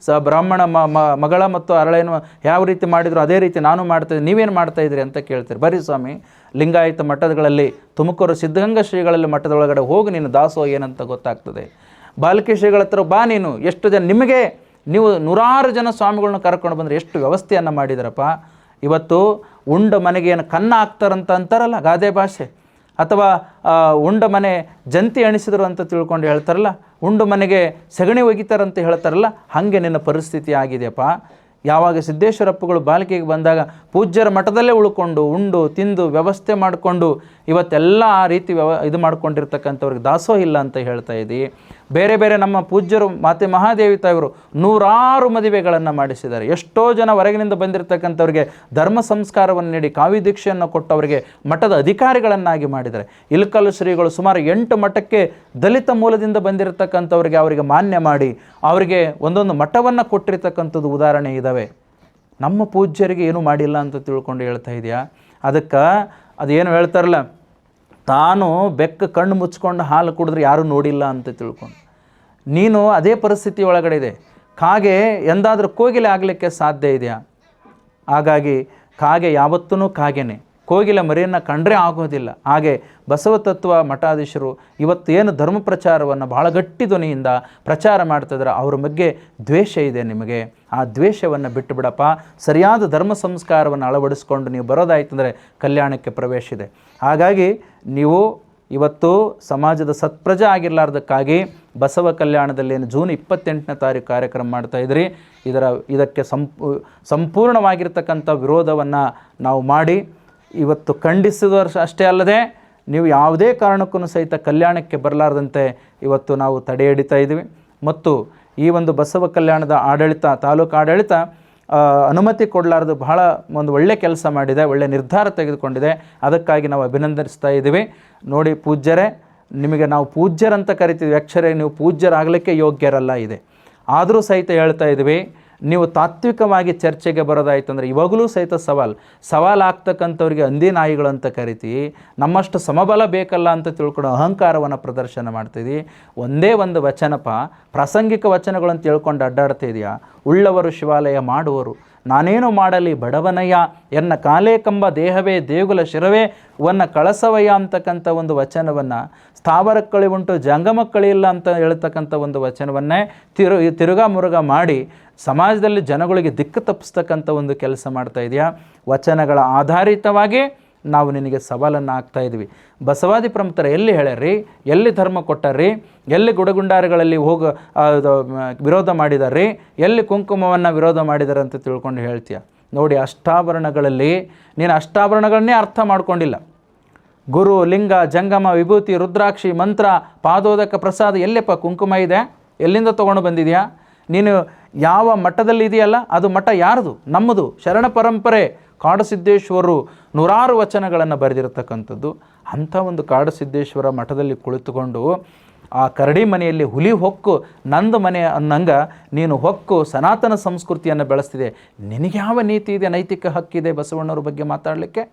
ಬ್ರಾಹ್ಮಣ ಮಗಳ ಮತ್ತು ಅರಳೆಯನ್ನು ಯಾವ ರೀತಿ ಮಾಡಿದ್ರು ಅದೇ ರೀತಿ ನಾನು ಮಾಡ್ತಾಯಿದ್ದೆ, ನೀವೇನು ಮಾಡ್ತಾಯಿದ್ರಿ ಅಂತ ಕೇಳ್ತೀರಿ. ಬರೀ ಸ್ವಾಮಿ, ಲಿಂಗಾಯತ ಮಠಗಳಲ್ಲಿ ತುಮಕೂರು ಸಿದ್ಧಗಂಗಾ ಶ್ರೀಗಳಲ್ಲಿ ಮಠದೊಳಗಡೆ ಹೋಗಿ ನೀನು ದಾಸೋ ಏನಂತ ಗೊತ್ತಾಗ್ತದೆ. ಬಾಲಕಿ ಶ್ರೀಗಳ ಹತ್ರ ಬಾ. ನೀನು ಎಷ್ಟು ಜನ ನೀವು 100 ಜನ ಸ್ವಾಮಿಗಳನ್ನ ಕರ್ಕೊಂಡು ಬಂದರೆ ಎಷ್ಟು ವ್ಯವಸ್ಥೆಯನ್ನು ಮಾಡಿದಾರಪ್ಪ. ಇವತ್ತು ಉಂಡ ಮನೆಗೆ ಏನು ಕನ್ನ ಹಾಕ್ತಾರಂತ ಅಂತಾರಲ್ಲ ಗಾದೆ ಭಾಷೆ, ಅಥವಾ ಉಂಡ ಮನೆ ಜಂತಿ ಎಣಿಸಿದ್ರು ಅಂತ ತಿಳ್ಕೊಂಡು ಹೇಳ್ತಾರಲ್ಲ, ಉಂಡು ಮನೆಗೆ ಸಗಣಿ ಒಗಿತಾರಂತ ಹೇಳ್ತಾರಲ್ಲ, ಹಾಗೆ ನಿನ್ನ ಪರಿಸ್ಥಿತಿ ಆಗಿದೆಯಪ್ಪ. ಯಾವಾಗ ಸಿದ್ದೇಶ್ವರಪ್ಪಗಳು ಬಾಲಿಕೆಗೆ ಬಂದಾಗ ಪೂಜ್ಯರ ಮಠದಲ್ಲೇ ಉಳ್ಕೊಂಡು ಉಂಡು ತಿಂದು ವ್ಯವಸ್ಥೆ ಮಾಡಿಕೊಂಡು ಇವತ್ತೆಲ್ಲ ಆ ರೀತಿ ಇದು ಮಾಡ್ಕೊಂಡಿರ್ತಕ್ಕಂಥವ್ರಿಗೆ ದಾಸೋಹ ಇಲ್ಲ ಅಂತ ಹೇಳ್ತಾ ಇದ್ದೀವಿ. ಬೇರೆ ಬೇರೆ ನಮ್ಮ ಪೂಜ್ಯರು ಮಾತೆ ಮಹಾದೇವಿ ತಾಯಿಯವರು 100 ಮದುವೆಗಳನ್ನು ಮಾಡಿಸಿದ್ದಾರೆ. ಎಷ್ಟೋ ಜನ ಹೊರಗಿನಿಂದ ಬಂದಿರತಕ್ಕಂಥವ್ರಿಗೆ ಧರ್ಮ ಸಂಸ್ಕಾರವನ್ನು ನೀಡಿ ಕಾವಿ ದೀಕ್ಷೆಯನ್ನು ಕೊಟ್ಟು ಅವರಿಗೆ ಮಠದ ಅಧಿಕಾರಿಗಳನ್ನಾಗಿ ಮಾಡಿದ್ದಾರೆ. ಇಲಕಲ್ಲು ಶ್ರೀಗಳು ಸುಮಾರು 8 ಮಠಕ್ಕೆ ದಲಿತ ಮೂಲದಿಂದ ಬಂದಿರತಕ್ಕಂಥವ್ರಿಗೆ ಅವರಿಗೆ ಮಾನ್ಯ ಮಾಡಿ ಅವರಿಗೆ ಒಂದೊಂದು ಮಠವನ್ನು ಕೊಟ್ಟಿರ್ತಕ್ಕಂಥದ್ದು ಉದಾಹರಣೆ ಇದ್ದಾವೆ. ನಮ್ಮ ಪೂಜ್ಯರಿಗೆ ಏನೂ ಮಾಡಿಲ್ಲ ಅಂತ ತಿಳ್ಕೊಂಡು ಹೇಳ್ತಾ ಇದೆಯಾ? ಅದಕ್ಕೆ ಅದೇನು ಹೇಳ್ತಾರಲ್ಲ, ತಾನು ಬೆಕ್ಕ ಕಣ್ಣು ಮುಚ್ಕೊಂಡು ಹಾಲು ಕುಡಿದ್ರೆ ಯಾರೂ ನೋಡಿಲ್ಲ ಅಂತ ತಿಳ್ಕೊಂಡು ನೀನು ಅದೇ ಪರಿಸ್ಥಿತಿ ಒಳಗಡೆ ಇದೆ. ಕಾಗೆ ಎಂದಾದರೂ ಕೋಗಿಲೆ ಆಗಲಿಕ್ಕೆ ಸಾಧ್ಯ ಇದೆಯಾ? ಹಾಗಾಗಿ ಕಾಗೆ ಯಾವತ್ತೂ ಕಾಗೆನೇ, ಕೋಗಿಲೆ ಮರಿಯನ್ನು ಕಂಡ್ರೆ ಆಗೋದಿಲ್ಲ. ಹಾಗೆ ಬಸವ ತತ್ವ ಮಠಾಧೀಶರು ಇವತ್ತು ಏನು ಧರ್ಮ ಪ್ರಚಾರವನ್ನು ಭಾಳ ಗಟ್ಟಿ ಧ್ವನಿಯಿಂದ ಪ್ರಚಾರ ಮಾಡ್ತಿದ್ರೆ ಅವ್ರ ಬಗ್ಗೆ ದ್ವೇಷ ಇದೆ ನಿಮಗೆ. ಆ ದ್ವೇಷವನ್ನು ಬಿಟ್ಟು ಬಿಡಪ್ಪ. ಸರಿಯಾದ ಧರ್ಮ ಸಂಸ್ಕಾರವನ್ನು ಅಳವಡಿಸ್ಕೊಂಡು ನೀವು ಬರೋದಾಯ್ತಂದರೆ ಕಲ್ಯಾಣಕ್ಕೆ ಪ್ರವೇಶ ಇದೆ. ಹಾಗಾಗಿ ನೀವು ಇವತ್ತು ಸಮಾಜದ ಸತ್ಪ್ರಜೆ ಆಗಿರಲಾರ್ದಕ್ಕಾಗಿ ಬಸವ ಕಲ್ಯಾಣದಲ್ಲಿ ಏನು ಜೂನ್ 28ನೇ ತಾರೀಕು ಕಾರ್ಯಕ್ರಮ ಮಾಡ್ತಾಯಿದ್ರಿ, ಇದಕ್ಕೆ ಸಂಪೂರ್ಣವಾಗಿರ್ತಕ್ಕಂಥ ವಿರೋಧವನ್ನು ನಾವು ಮಾಡಿ ಇವತ್ತು ಖಂಡಿಸಿದವರು ಅಷ್ಟೇ ಅಲ್ಲದೆ ನೀವು ಯಾವುದೇ ಕಾರಣಕ್ಕೂ ಸಹಿತ ಕಲ್ಯಾಣಕ್ಕೆ ಬರಲಾರ್ದಂತೆ ಇವತ್ತು ನಾವು ತಡೆ ಹಿಡಿತಾ ಇದ್ದೀವಿ. ಮತ್ತು ಈ ಒಂದು ಬಸವ ಕಲ್ಯಾಣದ ಆಡಳಿತ, ತಾಲೂಕು ಆಡಳಿತ ಅನುಮತಿ ಕೊಡಲಾರ್ದು ಬಹಳ ಒಂದು ಒಳ್ಳೆ ಕೆಲಸ ಮಾಡಿದೆ, ಒಳ್ಳೆ ನಿರ್ಧಾರ ತೆಗೆದುಕೊಂಡಿದೆ. ಅದಕ್ಕಾಗಿ ನಾವು ಅಭಿನಂದಿಸ್ತಾ ಇದ್ದೀವಿ. ನೋಡಿ ಪೂಜ್ಯರೇ, ನಿಮಗೆ ನಾವು ಪೂಜ್ಯರಂತ ಕರಿತೀವಿ, ಅಕ್ಷರೇ ನೀವು ಪೂಜ್ಯರಾಗಲಿಕ್ಕೆ ಯೋಗ್ಯರಲ್ಲ ಇದೆ. ಆದರೂ ಸಹಿತ ಹೇಳ್ತಾ ಇದ್ದೀವಿ, ನೀವು ತಾತ್ವಿಕವಾಗಿ ಚರ್ಚೆಗೆ ಬರೋದಾಯ್ತಂದರೆ ಇವಾಗಲೂ ಸಹಿತ ಸವಾಲು ಆಗ್ತಕ್ಕಂಥವ್ರಿಗೆ ಹಂದಿ ನಾಯಿಗಳು ಅಂತ ಕರಿತೀವಿ. ನಮ್ಮಷ್ಟು ಸಮಬಲ ಬೇಕಲ್ಲ ಅಂತ ತಿಳ್ಕೊಂಡು ಅಹಂಕಾರವನ್ನು ಪ್ರದರ್ಶನ ಮಾಡ್ತಿದ್ವಿ. ಒಂದೇ ಒಂದು ವಚನಪ್ಪ, ಪ್ರಾಸಂಗಿಕ ವಚನಗಳನ್ನು ತಿಳ್ಕೊಂಡು ಅಡ್ಡಾಡ್ತಿದೆಯಾ? ಉಳ್ಳವರು ಶಿವಾಲಯ ಮಾಡುವರು, ನಾನೇನು ಮಾಡಲಿ ಬಡವನಯ್ಯ, ಎನ್ನ ಕಾಲೇ ಕಂಬ ದೇಹವೇ ದೇಗುಲ ಶಿರವೇ ವನ್ನ ಕಳಸವಯ್ಯ ಅಂತಕ್ಕಂಥ ಒಂದು ವಚನವನ್ನು, ಸ್ಥಾವರಕ್ಕಳಿ ಉಂಟು ಜಂಗಮಕ್ಕಳಿ ಇಲ್ಲ ಅಂತ ಹೇಳ್ತಕ್ಕಂಥ ಒಂದು ವಚನವನ್ನೇ ತಿರುಗಾ ಮುರುಗ ಮಾಡಿ ಸಮಾಜದಲ್ಲಿ ಜನಗಳಿಗೆ ದಿಕ್ಕು ತಪ್ಪಿಸ್ತಕ್ಕಂಥ ಒಂದು ಕೆಲಸ ಮಾಡ್ತಾ ಇದೆಯಾ. ವಚನಗಳ ಆಧಾರಿತವಾಗಿ ನಾವು ನಿನಗೆ ಸವಾಲನ್ನು ಹಾಕ್ತಾ ಇದ್ವಿ. ಬಸವಾದಿ ಪ್ರಮುಖರ ಎಲ್ಲಿ ಹೇಳ್ಯಾರ್ರಿ, ಎಲ್ಲಿ ಧರ್ಮ ಕೊಟ್ಟಾರ್ರಿ, ಎಲ್ಲಿ ಗುಡಗುಂಡಾರಗಳಲ್ಲಿ ವಿರೋಧ ಮಾಡಿದಾರ್ರಿ, ಎಲ್ಲಿ ಕುಂಕುಮವನ್ನು ವಿರೋಧ ಮಾಡಿದಾರೆ ಅಂತ ತಿಳ್ಕೊಂಡು ಹೇಳ್ತೀಯ. ನೋಡಿ, ಅಷ್ಟಾಭರಣಗಳಲ್ಲಿ ನೀನು ಅಷ್ಟಾಭರಣಗಳನ್ನೇ ಅರ್ಥ ಮಾಡ್ಕೊಂಡಿಲ್ಲ. ಗುರು, ಲಿಂಗ, ಜಂಗಮ, ವಿಭೂತಿ, ರುದ್ರಾಕ್ಷಿ, ಮಂತ್ರ, ಪಾದೋದಕ, ಪ್ರಸಾದ, ಎಲ್ಲಪ್ಪ ಕುಂಕುಮ ಇದೆ? ಎಲ್ಲಿಂದ ತೊಗೊಂಡು ಬಂದಿದೆಯಾ ನೀನು? ಯಾವ ಮಠದಲ್ಲಿ ಇದೆಯಲ್ಲ ಅದು ಮಠ ಯಾರ್ದು? ನಮ್ಮದು ಶರಣ ಪರಂಪರೆ. ಕಾಡಸಿದ್ದೇಶ್ವರರು ನೂರಾರು ವಚನಗಳನ್ನು ಬರೆದಿರತಕ್ಕಂಥದ್ದು. ಅಂಥ ಒಂದು ಕಾಡಸಿದ್ದೇಶ್ವರ ಮಠದಲ್ಲಿ ಕುಳಿತುಕೊಂಡು ಆ ಕರಡಿ ಮನೆಯಲ್ಲಿ ಹುಲಿ ಹೊಕ್ಕು ನಂದು ಮನೆ ಅನ್ನಂಗ ನೀನು ಹೊಕ್ಕು ಸನಾತನ ಸಂಸ್ಕೃತಿಯನ್ನು ಬೆಳೆಸ್ತಿದೆ. ನಿನಗೆ ಯಾವ ನೀತಿ ಇದೆ, ನೈತಿಕ ಹಕ್ಕಿದೆ ಬಸವಣ್ಣವ್ರ ಬಗ್ಗೆ ಮಾತಾಡಲಿಕ್ಕೆ?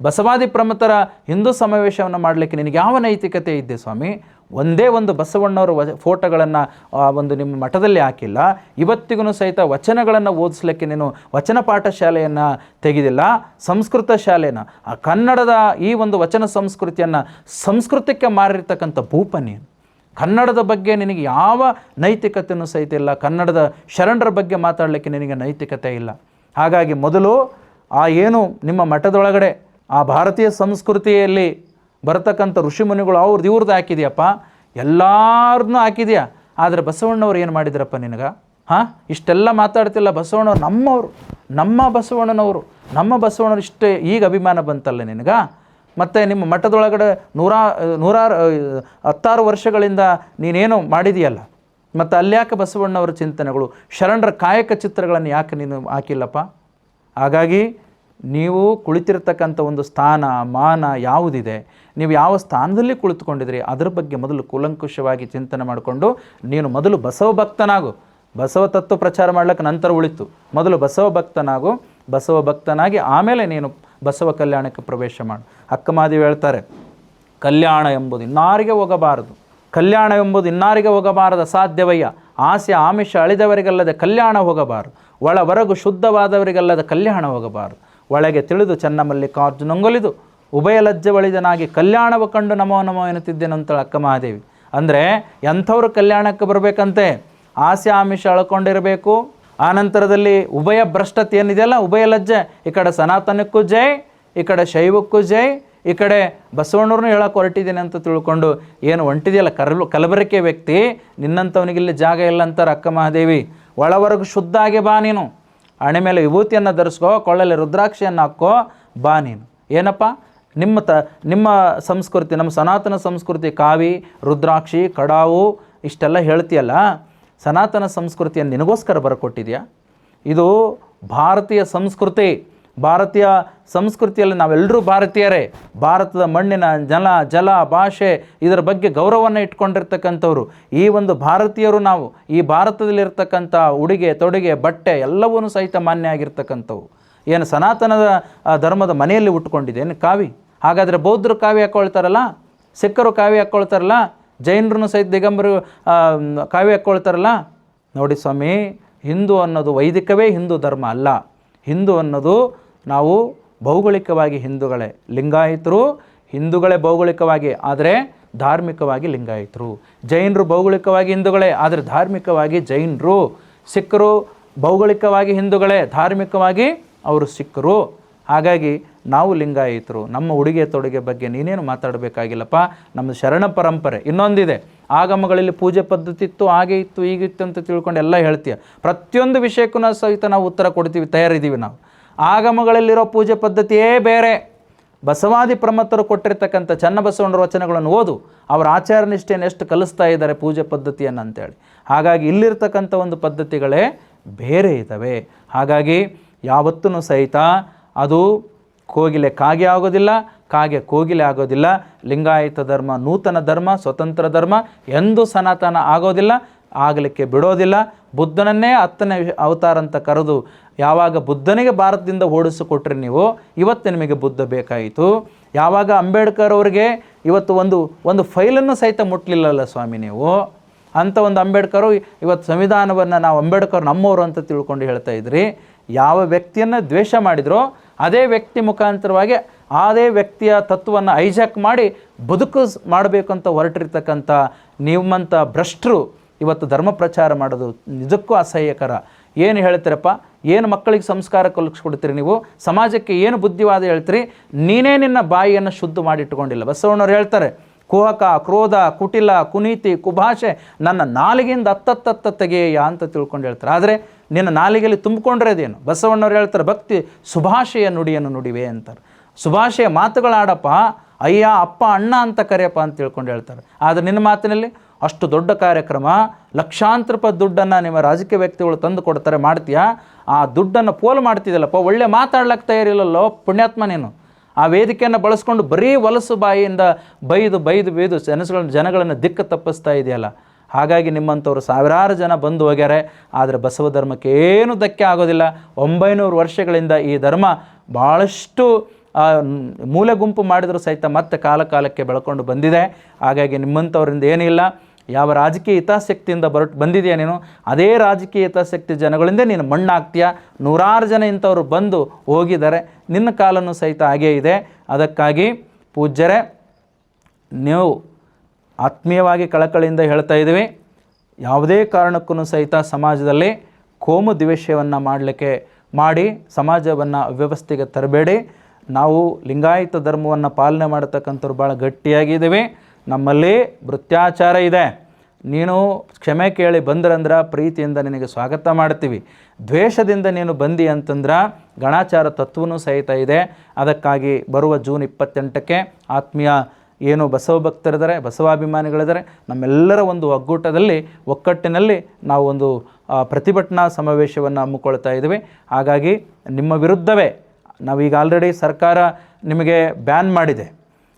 ಬಸವಾದಿ ಪ್ರಮುಖರ ಹಿಂದೂ ಸಮಾವೇಶವನ್ನು ಮಾಡಲಿಕ್ಕೆ ನಿನಗೆ ಯಾವ ನೈತಿಕತೆ ಇದೆ ಸ್ವಾಮಿ? ಒಂದೇ ಒಂದು ಬಸವಣ್ಣವರ ಫೋಟೋಗಳನ್ನು ಒಂದು ನಿಮ್ಮ ಮಠದಲ್ಲಿ ಹಾಕಿಲ್ಲ. ಇವತ್ತಿಗೂ ಸಹಿತ ವಚನಗಳನ್ನು ಓದಿಸ್ಲಿಕ್ಕೆ ನೀನು ವಚನ ಪಾಠಶಾಲೆಯನ್ನು ತೆಗೆದಿಲ್ಲ, ಸಂಸ್ಕೃತ ಶಾಲೆನ, ಆ ಕನ್ನಡದ ಈ ಒಂದು ವಚನ ಸಂಸ್ಕೃತಿಯನ್ನು ಸಂಸ್ಕೃತಕ್ಕೆ ಮಾರಿರ್ತಕ್ಕಂಥ ಭೂಪ ನೀನು. ಕನ್ನಡದ ಬಗ್ಗೆ ನಿನಗೆ ಯಾವ ನೈತಿಕತೆಯೂ ಸಹಿತ ಇಲ್ಲ. ಕನ್ನಡದ ಶರಣರ ಬಗ್ಗೆ ಮಾತಾಡಲಿಕ್ಕೆ ನಿನಗೆ ನೈತಿಕತೆ ಇಲ್ಲ. ಹಾಗಾಗಿ ಮೊದಲು ಆ ಏನು ನಿಮ್ಮ ಮಠದೊಳಗಡೆ ಆ ಭಾರತೀಯ ಸಂಸ್ಕೃತಿಯಲ್ಲಿ ಬರ್ತಕ್ಕಂಥ ಋಷಿಮುನಿಗಳು ಅವ್ರದ್ದು ಇವ್ರದ್ದು ಹಾಕಿದೆಯಪ್ಪ, ಎಲ್ಲರನ್ನೂ ಹಾಕಿದೆಯಾ. ಆದರೆ ಬಸವಣ್ಣವ್ರು ಏನು ಮಾಡಿದ್ರಪ್ಪ ನಿನಗೆ? ಇಷ್ಟೆಲ್ಲ ಮಾತಾಡ್ತಿಲ್ಲ. ಬಸವಣ್ಣವ್ರು ನಮ್ಮವರು, ನಮ್ಮ ಬಸವಣ್ಣನವರು, ನಮ್ಮ ಬಸವಣ್ಣವ್ರು ಇಷ್ಟೇ ಈಗ ಅಭಿಮಾನ ಬಂತಲ್ಲ ನಿನಗೆ? ಮತ್ತು ನಿಮ್ಮ ಮಠದೊಳಗಡೆ ನೂರಾರು 10 ವರ್ಷಗಳಿಂದ ನೀನೇನು ಮಾಡಿದೆಯಲ್ಲ, ಮತ್ತು ಅಲ್ಯಾಕೆ ಬಸವಣ್ಣವರ ಚಿಂತನೆಗಳು, ಶರಣರ ಕಾಯಕ ಚಿತ್ರಗಳನ್ನು ಯಾಕೆ ನೀನು ಹಾಕಿಲ್ಲಪ್ಪ? ಹಾಗಾಗಿ ನೀವು ಕುಳಿತಿರ್ತಕ್ಕಂಥ ಒಂದು ಸ್ಥಾನ ಮಾನ ಯಾವುದಿದೆ, ನೀವು ಯಾವ ಸ್ಥಾನದಲ್ಲಿ ಕುಳಿತುಕೊಂಡಿದ್ರಿ ಅದರ ಬಗ್ಗೆ ಮೊದಲು ಕೂಲಂಕುಷವಾಗಿ ಚಿಂತನೆ ಮಾಡಿಕೊಂಡು ನೀನು ಮೊದಲು ಬಸವ ಭಕ್ತನಾಗು. ಬಸವ ತತ್ವ ಪ್ರಚಾರ ಮಾಡ್ಲಿಕ್ಕೆ ನಂತರ ಉಳಿತು. ಮೊದಲು ಬಸವ ಭಕ್ತನಾಗು. ಬಸವ ಭಕ್ತನಾಗಿ ಆಮೇಲೆ ನೀನು ಬಸವ ಕಲ್ಯಾಣಕ್ಕೆ ಪ್ರವೇಶ ಮಾಡು. ಅಕ್ಕಮಾದೇವಿ ಹೇಳ್ತಾರೆ, ಕಲ್ಯಾಣ ಎಂಬುದು ಇನ್ನಾರಿಗೆ ಹೋಗಬಾರದು, ಕಲ್ಯಾಣ ಎಂಬುದು ಇನ್ನಾರಿಗೆ ಹೋಗಬಾರದ ಸಾಧ್ಯವಯ್ಯ, ಆಸೆ ಆಮಿಷ ಅಳಿದವರಿಗಲ್ಲದೆ ಕಲ್ಯಾಣ ಹೋಗಬಾರದು, ಒಳವರೆಗೂ ಶುದ್ಧವಾದವರಿಗಲ್ಲದೆ ಕಲ್ಯಾಣ ಹೋಗಬಾರದು, ಒಳಗೆ ತಿಳಿದು ಚೆನ್ನಮಲ್ಲಿಕಾರ್ಜುನಂಗೊಲಿದು ಉಭಯ ಲಜ್ಜೆ ಒಳಿದನಾಗಿ ಕಲ್ಯಾಣವ ಕಂಡು ನಮೋ ನಮೋ ಎನ್ನುತ್ತಿದ್ದೇನಂತೇಳಿ ಅಕ್ಕ ಮಹಾದೇವಿ. ಅಂದರೆ ಎಂಥವ್ರು ಕಲ್ಯಾಣಕ್ಕೆ ಬರಬೇಕಂತೆ? ಆಸೆ ಆಮಿಷ ಅಳ್ಕೊಂಡಿರಬೇಕು. ಆನಂತರದಲ್ಲಿ ಉಭಯ ಭ್ರಷ್ಟತೆ ಏನಿದೆಯಲ್ಲ, ಉಭಯ ಲಜ್ಜೆ, ಈ ಕಡೆ ಸನಾತನಕ್ಕೂ ಜೈ, ಈ ಕಡೆ ಶೈವಕ್ಕೂ ಜೈ, ಈ ಕಡೆ ಬಸವಣ್ಣವ್ರನ್ನೂ ಹೇಳಕ್ಕೆ ಹೊರಟಿದ್ದೇನೆ ಅಂತ ತಿಳ್ಕೊಂಡು ಏನು ಹೊಂಟಿದೆಯಲ್ಲ ಕಲಬೆರಕೆ ವ್ಯಕ್ತಿ, ನಿನ್ನಂಥವನಿಗಿಲ್ಲಿ ಜಾಗ ಇಲ್ಲ ಅಂತಾರೆ ಅಕ್ಕ ಮಹಾದೇವಿ. ಒಳವರೆಗೂ ಶುದ್ಧ ಆಗಿ ಬಾ ನೀನು. ಹಣೆ ಮೇಲೆ ವಿಭೂತಿಯನ್ನು ಧರಿಸ್ಕೋ, ಕೊಳ್ಳಲ್ಲಿ ರುದ್ರಾಕ್ಷಿಯನ್ನು ಹಾಕ್ಕೋ, ಬಾ ನೀನು. ಏನಪ್ಪ ನಿಮ್ಮ ಸಂಸ್ಕೃತಿ, ನಮ್ಮ ಸನಾತನ ಸಂಸ್ಕೃತಿ ಕಾವಿ, ರುದ್ರಾಕ್ಷಿ, ಕಡಾವು ಇಷ್ಟೆಲ್ಲ ಹೇಳ್ತೀಯಲ್ಲ, ಸನಾತನ ಸಂಸ್ಕೃತಿಯನ್ನು ನಿನಗೋಸ್ಕರ ಬರಕೊಟ್ಟಿದೆಯಾ? ಇದು ಭಾರತೀಯ ಸಂಸ್ಕೃತಿ. ಭಾರತೀಯ ಸಂಸ್ಕೃತಿಯಲ್ಲಿ ನಾವೆಲ್ಲರೂ ಭಾರತೀಯರೇ. ಭಾರತದ ಮಣ್ಣಿನ ಜಲ ಭಾಷೆ ಇದರ ಬಗ್ಗೆ ಗೌರವವನ್ನು ಇಟ್ಕೊಂಡಿರ್ತಕ್ಕಂಥವ್ರು ಈ ಒಂದು ಭಾರತೀಯರು. ನಾವು ಈ ಭಾರತದಲ್ಲಿರ್ತಕ್ಕಂಥ ಉಡುಗೆ ತೊಡುಗೆ ಬಟ್ಟೆ ಎಲ್ಲವೂ ಸಹಿತ ಮಾನ್ಯ ಆಗಿರ್ತಕ್ಕಂಥವು. ಏನು ಸನಾತನದ ಧರ್ಮದ ಮನೆಯಲ್ಲಿ ಉಟ್ಕೊಂಡಿದೆ ಏನು ಕಾವಿ? ಹಾಗಾದರೆ ಬೌದ್ಧರು ಕಾವಿ ಹಾಕ್ಕೊಳ್ತಾರಲ್ಲ, ಸಿಖ್ಖರು ಕಾವಿ ಹಾಕ್ಕೊಳ್ತಾರಲ್ಲ, ಜೈನರು ಸಹಿತ ದಿಗಂಬರು ಕಾವಿ ಹಾಕ್ಕೊಳ್ತಾರಲ್ಲ. ನೋಡಿ ಸ್ವಾಮಿ, ಹಿಂದೂ ಅನ್ನೋದು ವೈದಿಕವೇ ಹಿಂದೂ ಧರ್ಮ ಅಲ್ಲ. ಹಿಂದೂ ಅನ್ನೋದು ನಾವು ಭೌಗೋಳಿಕವಾಗಿ ಹಿಂದೂಗಳೇ, ಲಿಂಗಾಯತರು ಹಿಂದೂಗಳೇ ಭೌಗೋಳಿಕವಾಗಿ, ಆದರೆ ಧಾರ್ಮಿಕವಾಗಿ ಲಿಂಗಾಯತರು. ಜೈನರು ಭೌಗೋಳಿಕವಾಗಿ ಹಿಂದೂಗಳೇ, ಆದರೆ ಧಾರ್ಮಿಕವಾಗಿ ಜೈನರು. ಸಿಖ್ಖರು ಭೌಗೋಳಿಕವಾಗಿ ಹಿಂದೂಗಳೇ, ಧಾರ್ಮಿಕವಾಗಿ ಅವರು ಸಿಖ್ಖರು. ಹಾಗಾಗಿ ನಾವು ಲಿಂಗಾಯತರು. ನಮ್ಮ ಉಡುಗೆ ತೊಡುಗೆ ಬಗ್ಗೆ ನೀನೇನು ಮಾತಾಡಬೇಕಾಗಿಲ್ಲಪ್ಪ. ನಮ್ಮ ಶರಣ ಪರಂಪರೆ ಇನ್ನೊಂದಿದೆ. ಆಗಮಗಳಲ್ಲಿ ಪೂಜೆ ಪದ್ಧತಿ ಇತ್ತು, ಹಾಗೆ ಇತ್ತು, ಹೀಗಿತ್ತು ಅಂತ ತಿಳ್ಕೊಂಡು ಎಲ್ಲ ಹೇಳ್ತೀಯ. ಪ್ರತಿಯೊಂದು ವಿಷಯಕ್ಕೂ ಸಹಿತ ನಾವು ಉತ್ತರ ಕೊಡ್ತೀವಿ, ತಯಾರಿದ್ದೀವಿ ನಾವು. ಆಗಮಗಳಲ್ಲಿರೋ ಪೂಜೆ ಪದ್ಧತಿಯೇ ಬೇರೆ. ಬಸವಾದಿ ಪ್ರಮತ್ತರು ಕೊಟ್ಟಿರ್ತಕ್ಕಂಥ ಚನ್ನಬಸವಣ್ಣರ ವಚನಗಳನ್ನು ಓದು, ಅವರ ಆಚಾರ ನಿಷ್ಠೆಯನ್ನು ಎಷ್ಟು ಕಲಿಸ್ತಾ ಇದ್ದಾರೆ ಪೂಜೆ ಪದ್ಧತಿಯನ್ನು ಅಂತೇಳಿ. ಹಾಗಾಗಿ ಇಲ್ಲಿರ್ತಕ್ಕಂಥ ಒಂದು ಪದ್ಧತಿಗಳೇ ಬೇರೆ ಇದ್ದಾವೆ. ಹಾಗಾಗಿ ಯಾವತ್ತೂ ಸಹಿತ ಅದು ಕೋಗಿಲೆ ಕಾಗೆ ಆಗೋದಿಲ್ಲ, ಕಾಗೆ ಕೋಗಿಲೆ ಆಗೋದಿಲ್ಲ. ಲಿಂಗಾಯತ ಧರ್ಮ ನೂತನ ಧರ್ಮ, ಸ್ವತಂತ್ರ ಧರ್ಮ ಎಂದೂ ಸನಾತನ ಆಗೋದಿಲ್ಲ, ಆಗಲಿಕ್ಕೆ ಬಿಡೋದಿಲ್ಲ. ಬುದ್ಧನನ್ನೇ 10ನೇ ಅವತಾರ ಅಂತ ಕರೆದು ಯಾವಾಗ ಬುದ್ಧನಿಗೆ ಭಾರತದಿಂದ ಓಡಿಸಿಕೊಟ್ರಿ ನೀವು, ಇವತ್ತು ನಿಮಗೆ ಬುದ್ಧ ಬೇಕಾಯಿತು. ಯಾವಾಗ ಅಂಬೇಡ್ಕರ್ ಅವರಿಗೆ ಇವತ್ತು ಒಂದು ಫೈಲನ್ನು ಸಹಿತ ಮುಟ್ಲಿಲ್ಲಲ್ಲ ಸ್ವಾಮಿ ನೀವು. ಅಂಥ ಒಂದು ಅಂಬೇಡ್ಕರು ಇವತ್ತು ಸಂವಿಧಾನವನ್ನು ನಾವು ಅಂಬೇಡ್ಕರ್ ನಮ್ಮವರು ಅಂತ ತಿಳ್ಕೊಂಡು ಹೇಳ್ತಾ ಇದ್ರಿ. ಯಾವ ವ್ಯಕ್ತಿಯನ್ನು ದ್ವೇಷ ಮಾಡಿದ್ರೋ ಅದೇ ವ್ಯಕ್ತಿ ಮುಖಾಂತರವಾಗಿ ಅದೇ ವ್ಯಕ್ತಿಯ ತತ್ವವನ್ನು ಹೈಜಾಕ್ ಮಾಡಿ ಬದುಕು ಮಾಡಬೇಕಂತ ಹೊರಟಿರ್ತಕ್ಕಂಥ ನಿಮ್ಮಂಥ ಭ್ರಷ್ಟರು ಇವತ್ತು ಧರ್ಮ ಪ್ರಚಾರ ಮಾಡೋದು ನಿಜಕ್ಕೂ ಅಸಹ್ಯಕರ. ಏನು ಹೇಳ್ತೀರಪ್ಪ? ಏನು ಮಕ್ಕಳಿಗೆ ಸಂಸ್ಕಾರ ಕಲಿಸ್ಕೊಡ್ತೀರಿ ನೀವು? ಸಮಾಜಕ್ಕೆ ಏನು ಬುದ್ಧಿವಾದ ಹೇಳ್ತೀರಿ? ನೀನೇ ನಿನ್ನ ಬಾಯಿಯನ್ನು ಶುದ್ಧ ಮಾಡಿಟ್ಟುಕೊಂಡಿಲ್ಲ. ಬಸವಣ್ಣವ್ರು ಹೇಳ್ತಾರೆ, ಕುಹಕ, ಕ್ರೋಧ, ಕುಟಿಲ, ಕುನೀತಿ, ಕುಭಾಷೆ ನನ್ನ ನಾಲಿಗೆಯಿಂದ ಹತ್ತತ್ತ ತೆಗೆಯ ಅಂತ ತಿಳ್ಕೊಂಡು ಹೇಳ್ತಾರೆ. ಆದರೆ ನಿನ್ನ ನಾಲಿಗೆಯಲ್ಲಿ ತುಂಬಿಕೊಂಡ್ರೆ ಅದೇನು? ಬಸವಣ್ಣವ್ರು ಹೇಳ್ತಾರೆ, ಭಕ್ತಿ ಸುಭಾಷೆಯ ನುಡಿಯನ್ನು ನುಡಿವೆ ಅಂತಾರೆ. ಸುಭಾಷೆಯ ಮಾತುಗಳಾಡಪ್ಪ, ಅಯ್ಯ, ಅಪ್ಪ, ಅಣ್ಣ ಅಂತ ಕರೆಯಪ್ಪ ಅಂತ ತಿಳ್ಕೊಂಡು ಹೇಳ್ತಾರೆ. ಆದರೆ ನಿನ್ನ ಮಾತಿನಲ್ಲಿ ಅಷ್ಟು ದೊಡ್ಡ ಕಾರ್ಯಕ್ರಮ, ಲಕ್ಷಾಂತರ ರೂಪಾಯಿ ದುಡ್ಡನ್ನು ನಿಮ್ಮ ರಾಜಕೀಯ ವ್ಯಕ್ತಿಗಳು ತಂದು ಕೊಡ್ತಾರೆ, ಮಾಡ್ತೀಯಾ? ಆ ದುಡ್ಡನ್ನು ಪೋಲು ಮಾಡ್ತಿದ್ದಲ್ಲಪ್ಪ, ಒಳ್ಳೆ ಮಾತಾಡ್ಲಿಕ್ಕೆ ತಯಾರಿಲ್ಲಲ್ಲೋ ಪುಣ್ಯಾತ್ಮ ನೀನು. ಆ ವೇದಿಕೆಯನ್ನು ಬಳಸ್ಕೊಂಡು ಬರೀ ಹೊಲಸು ಬಾಯಿಯಿಂದ ಬೈದು ಜನಗಳನ್ನು ದಿಕ್ಕು ತಪ್ಪಿಸ್ತಾ ಇದೆಯಲ್ಲ. ಹಾಗಾಗಿ ನಿಮ್ಮಂಥವ್ರು ಸಾವಿರಾರು ಜನ ಬಂದು ಹೋಗ್ಯಾರೆ. ಆದರೆ ಬಸವ ಧರ್ಮಕ್ಕೆ ಏನು ಧಕ್ಕೆ ಆಗೋದಿಲ್ಲ. 900 ವರ್ಷಗಳಿಂದ ಈ ಧರ್ಮ ಭಾಳಷ್ಟು ಮೂಲೆ ಗುಂಪು ಮಾಡಿದರೂ ಸಹಿತ ಮತ್ತೆ ಕಾಲಕ್ಕೆ ಬೆಳ್ಕೊಂಡು ಬಂದಿದೆ. ಹಾಗಾಗಿ ನಿಮ್ಮಂಥವ್ರಿಂದ ಏನಿಲ್ಲ. ಯಾವ ರಾಜಕೀಯ ಹಿತಾಸಕ್ತಿಯಿಂದ ಬಂದಿದೆಯಾ ನೀನು, ಅದೇ ರಾಜಕೀಯ ಹಿತಾಸಕ್ತಿ ಜನಗಳಿಂದ ನೀನು ಮಣ್ಣಾಗ್ತೀಯ. ನೂರಾರು ಜನ ಇಂಥವ್ರು ಬಂದು ಹೋಗಿದ್ದಾರೆ. ನಿನ್ನ ಕಾಲನ್ನು ಸಹಿತ ಹಾಗೇ ಇದೆ. ಅದಕ್ಕಾಗಿ ಪೂಜ್ಯರೇ, ನೀವು ಆತ್ಮೀಯವಾಗಿ ಕಳಕಳಿಯಿಂದ ಹೇಳ್ತಾ ಇದ್ದೀವಿ, ಯಾವುದೇ ಕಾರಣಕ್ಕೂ ಸಹಿತ ಸಮಾಜದಲ್ಲಿ ಕೋಮು ದ್ವೇಷವನ್ನು ಮಾಡಿ ಸಮಾಜವನ್ನು ಅವ್ಯವಸ್ಥೆಗೆ ತರಬೇಡಿ. ನಾವು ಲಿಂಗಾಯತ ಧರ್ಮವನ್ನು ಪಾಲನೆ ಮಾಡತಕ್ಕಂಥವ್ರು ಭಾಳ ಗಟ್ಟಿಯಾಗಿದ್ದೀವಿ. ನಮ್ಮಲ್ಲಿ ಭೃತ್ಯಾಚಾರ ಇದೆ. ನೀನು ಕ್ಷಮೆ ಕೇಳಿ ಬಂದ್ರಂದ್ರೆ ಪ್ರೀತಿಯಿಂದ ನಿನಗೆ ಸ್ವಾಗತ ಮಾಡ್ತೀವಿ. ದ್ವೇಷದಿಂದ ನೀನು ಬಂದಿ ಅಂತಂದ್ರೆ ಗಣಾಚಾರ ತತ್ವನೂ ಸಹಿತ ಇದೆ. ಅದಕ್ಕಾಗಿ ಬರುವ ಜೂನ್ 28ಕ್ಕೆ ಆತ್ಮೀಯ ಏನು ಬಸವ ಭಕ್ತರಿದ್ದಾರೆ, ಬಸವಾಭಿಮಾನಿಗಳಿದ್ದಾರೆ, ನಮ್ಮೆಲ್ಲರ ಒಂದು ಒಕ್ಕಟ್ಟಿನಲ್ಲಿ ನಾವು ಒಂದು ಪ್ರತಿಭಟನಾ ಸಮಾವೇಶವನ್ನು ಹಮ್ಮಿಕೊಳ್ತಾ ಇದ್ದೀವಿ. ಹಾಗಾಗಿ ನಿಮ್ಮ ವಿರುದ್ಧವೇ ನಾವೀಗ ಆಲ್ರೆಡಿ ಸರ್ಕಾರ ನಿಮಗೆ ಬ್ಯಾನ್ ಮಾಡಿದೆ,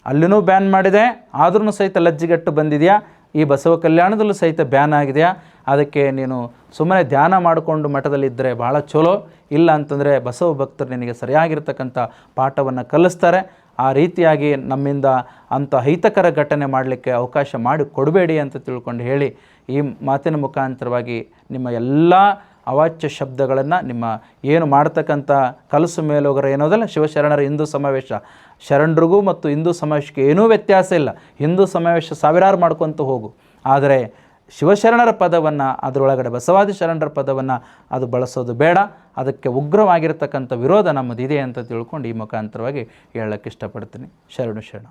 ಅಲ್ಲಿನೂ ಬ್ಯಾನ್ ಮಾಡಿದೆ. ಆದ್ರೂ ಸಹಿತ ಲಜ್ಜಿಗೆಟ್ಟು ಬಂದಿದೆಯಾ? ಈ ಬಸವ ಕಲ್ಯಾಣದಲ್ಲೂ ಸಹಿತ ಬ್ಯಾನ್ ಆಗಿದೆಯಾ? ಅದಕ್ಕೆ ನೀನು ಸುಮ್ಮನೆ ಧ್ಯಾನ ಮಾಡಿಕೊಂಡು ಮಠದಲ್ಲಿದ್ದರೆ ಭಾಳ ಚಲೋ. ಇಲ್ಲ ಅಂತಂದರೆ ಬಸವ ಭಕ್ತರು ನಿನಗೆ ಸರಿಯಾಗಿರ್ತಕ್ಕಂಥ ಪಾಠವನ್ನು ಕಲಿಸ್ತಾರೆ. ಆ ರೀತಿಯಾಗಿ ನಮ್ಮಿಂದ ಅಂಥ ಅಹಿತಕರ ಘಟನೆ ಮಾಡಲಿಕ್ಕೆ ಅವಕಾಶ ಮಾಡಿ ಕೊಡಬೇಡಿ ಅಂತ ತಿಳ್ಕೊಂಡು ಹೇಳಿ, ಈ ಮಾತಿನ ಮುಖಾಂತರವಾಗಿ ನಿಮ್ಮ ಎಲ್ಲ ಅವಾಚ್ಯ ಶಬ್ದಗಳನ್ನು ನಿಮ್ಮ ಏನು ಮಾಡ್ತಕ್ಕಂಥ ಕಲಸು ಮೇಲೋಗರ ಏನೋದಲ್ಲ ಶಿವಶರಣರ ಹಿಂದೂ ಸಮಾವೇಶ, ಶರಣರಿಗೂ ಮತ್ತು ಹಿಂದೂ ಸಮಾವೇಶಕ್ಕೆ ಏನೂ ವ್ಯತ್ಯಾಸ ಇಲ್ಲ. ಹಿಂದೂ ಸಮಾವೇಶ ಸಾವಿರಾರು ಮಾಡ್ಕೊತ ಹೋಗು, ಆದರೆ ಶಿವಶರಣರ ಪದವನ್ನು, ಅದರೊಳಗಡೆ ಬಸವಾದಿ ಶರಣರ ಪದವನ್ನು ಅದು ಬಳಸೋದು ಬೇಡ. ಅದಕ್ಕೆ ಉಗ್ರವಾಗಿರ್ತಕ್ಕಂಥ ವಿರೋಧ ನಮ್ಮದಿದೆ ಅಂತ ತಿಳ್ಕೊಂಡು ಈ ಮುಖಾಂತರವಾಗಿ ಹೇಳಕ್ಕೆ ಇಷ್ಟಪಡ್ತೀನಿ. ಶರಣ.